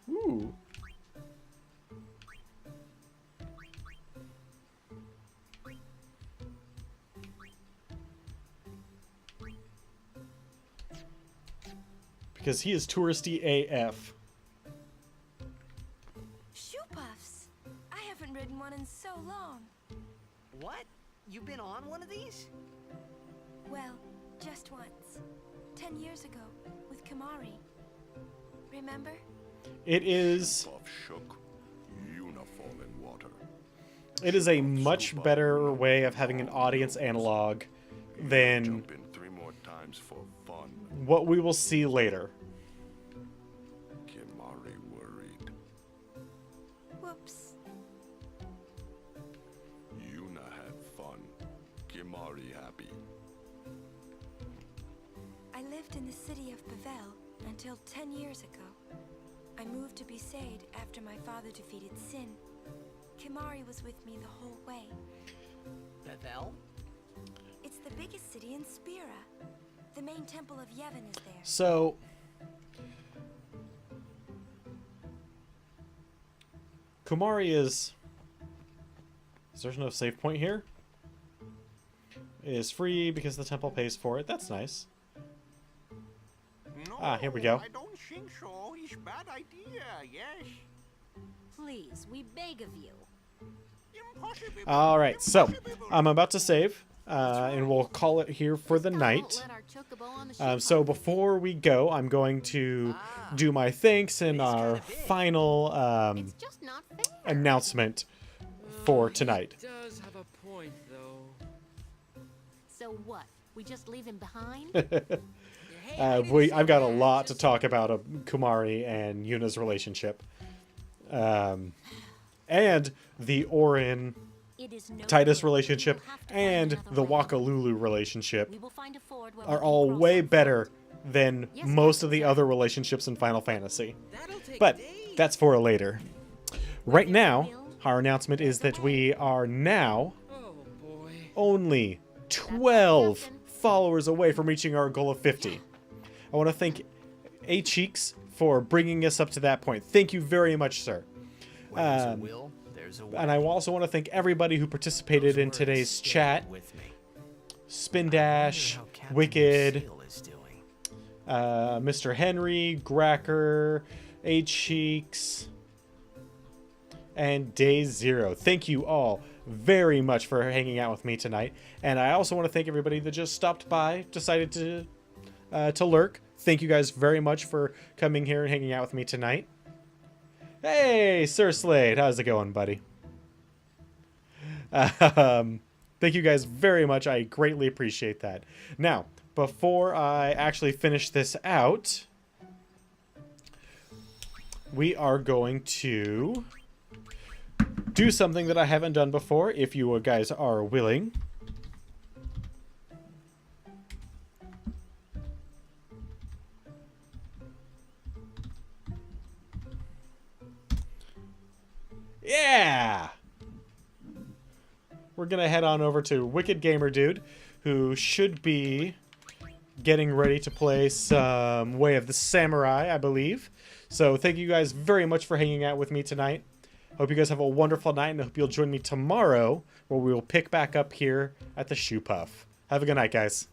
Ooh. Because he is touristy AF. Shoe puffs. I haven't ridden one in so long. What? You've been on one of these? Well, just once. 10 years ago, with Kamari. Remember? It is... Puff shook. Yuna fall in water. It is a much better way of having an audience analog than Jump in 3 more times for fun. what we will see later. Kimari worried. Whoops. Yuna had fun. Kimari happy. I lived in the city of Bevel until 10 years ago. I moved to Besaid after my father defeated Sin. Kimari was with me the whole way. Bevel? It's the biggest city in Spira. The main temple of Yevon is there. So... Kumari is... There's no save point here? Is free because the temple pays for it. That's nice. No, here we go. I don't think so. It's a bad idea, yes. Please, we beg of you. Impossible. Alright, so I'm about to save, and we'll call it here for the night. So before we go, I'm going to do my thanks and our final announcement for tonight. He does have a point, though. So what? We just leave him behind? I've got a lot to talk about Kumari and Yuna's relationship. And the Orin Titus relationship and the Wakalulu relationship are all way better than most of the other relationships in Final Fantasy. But that's for later. Right now, our announcement is that we are now only 12 followers away from reaching our goal of 50. I want to thank A Cheeks for bringing us up to that point. Thank you very much, sir. Where there's a will, there's a way. And I also want to thank everybody who participated in today's chat. With me. Spin Dash, Wicked, Mr. Henry, Gracker, Cheeks, and Day Zero. Thank you all very much for hanging out with me tonight. And I also want to thank everybody that just stopped by, decided to lurk. Thank you guys very much for coming here and hanging out with me tonight. Hey, Sir Slade, how's it going, buddy? Thank you guys very much. I greatly appreciate that. Now, before I actually finish this out, we are going to do something that I haven't done before, if you guys are willing. Yeah! We're gonna head on over to Wicked Gamer Dude, who should be getting ready to play some Way of the Samurai, I believe. So thank you guys very much for hanging out with me tonight. Hope you guys have a wonderful night, and I hope you'll join me tomorrow, where we will pick back up here at the Shoe Puff. Have a good night, guys.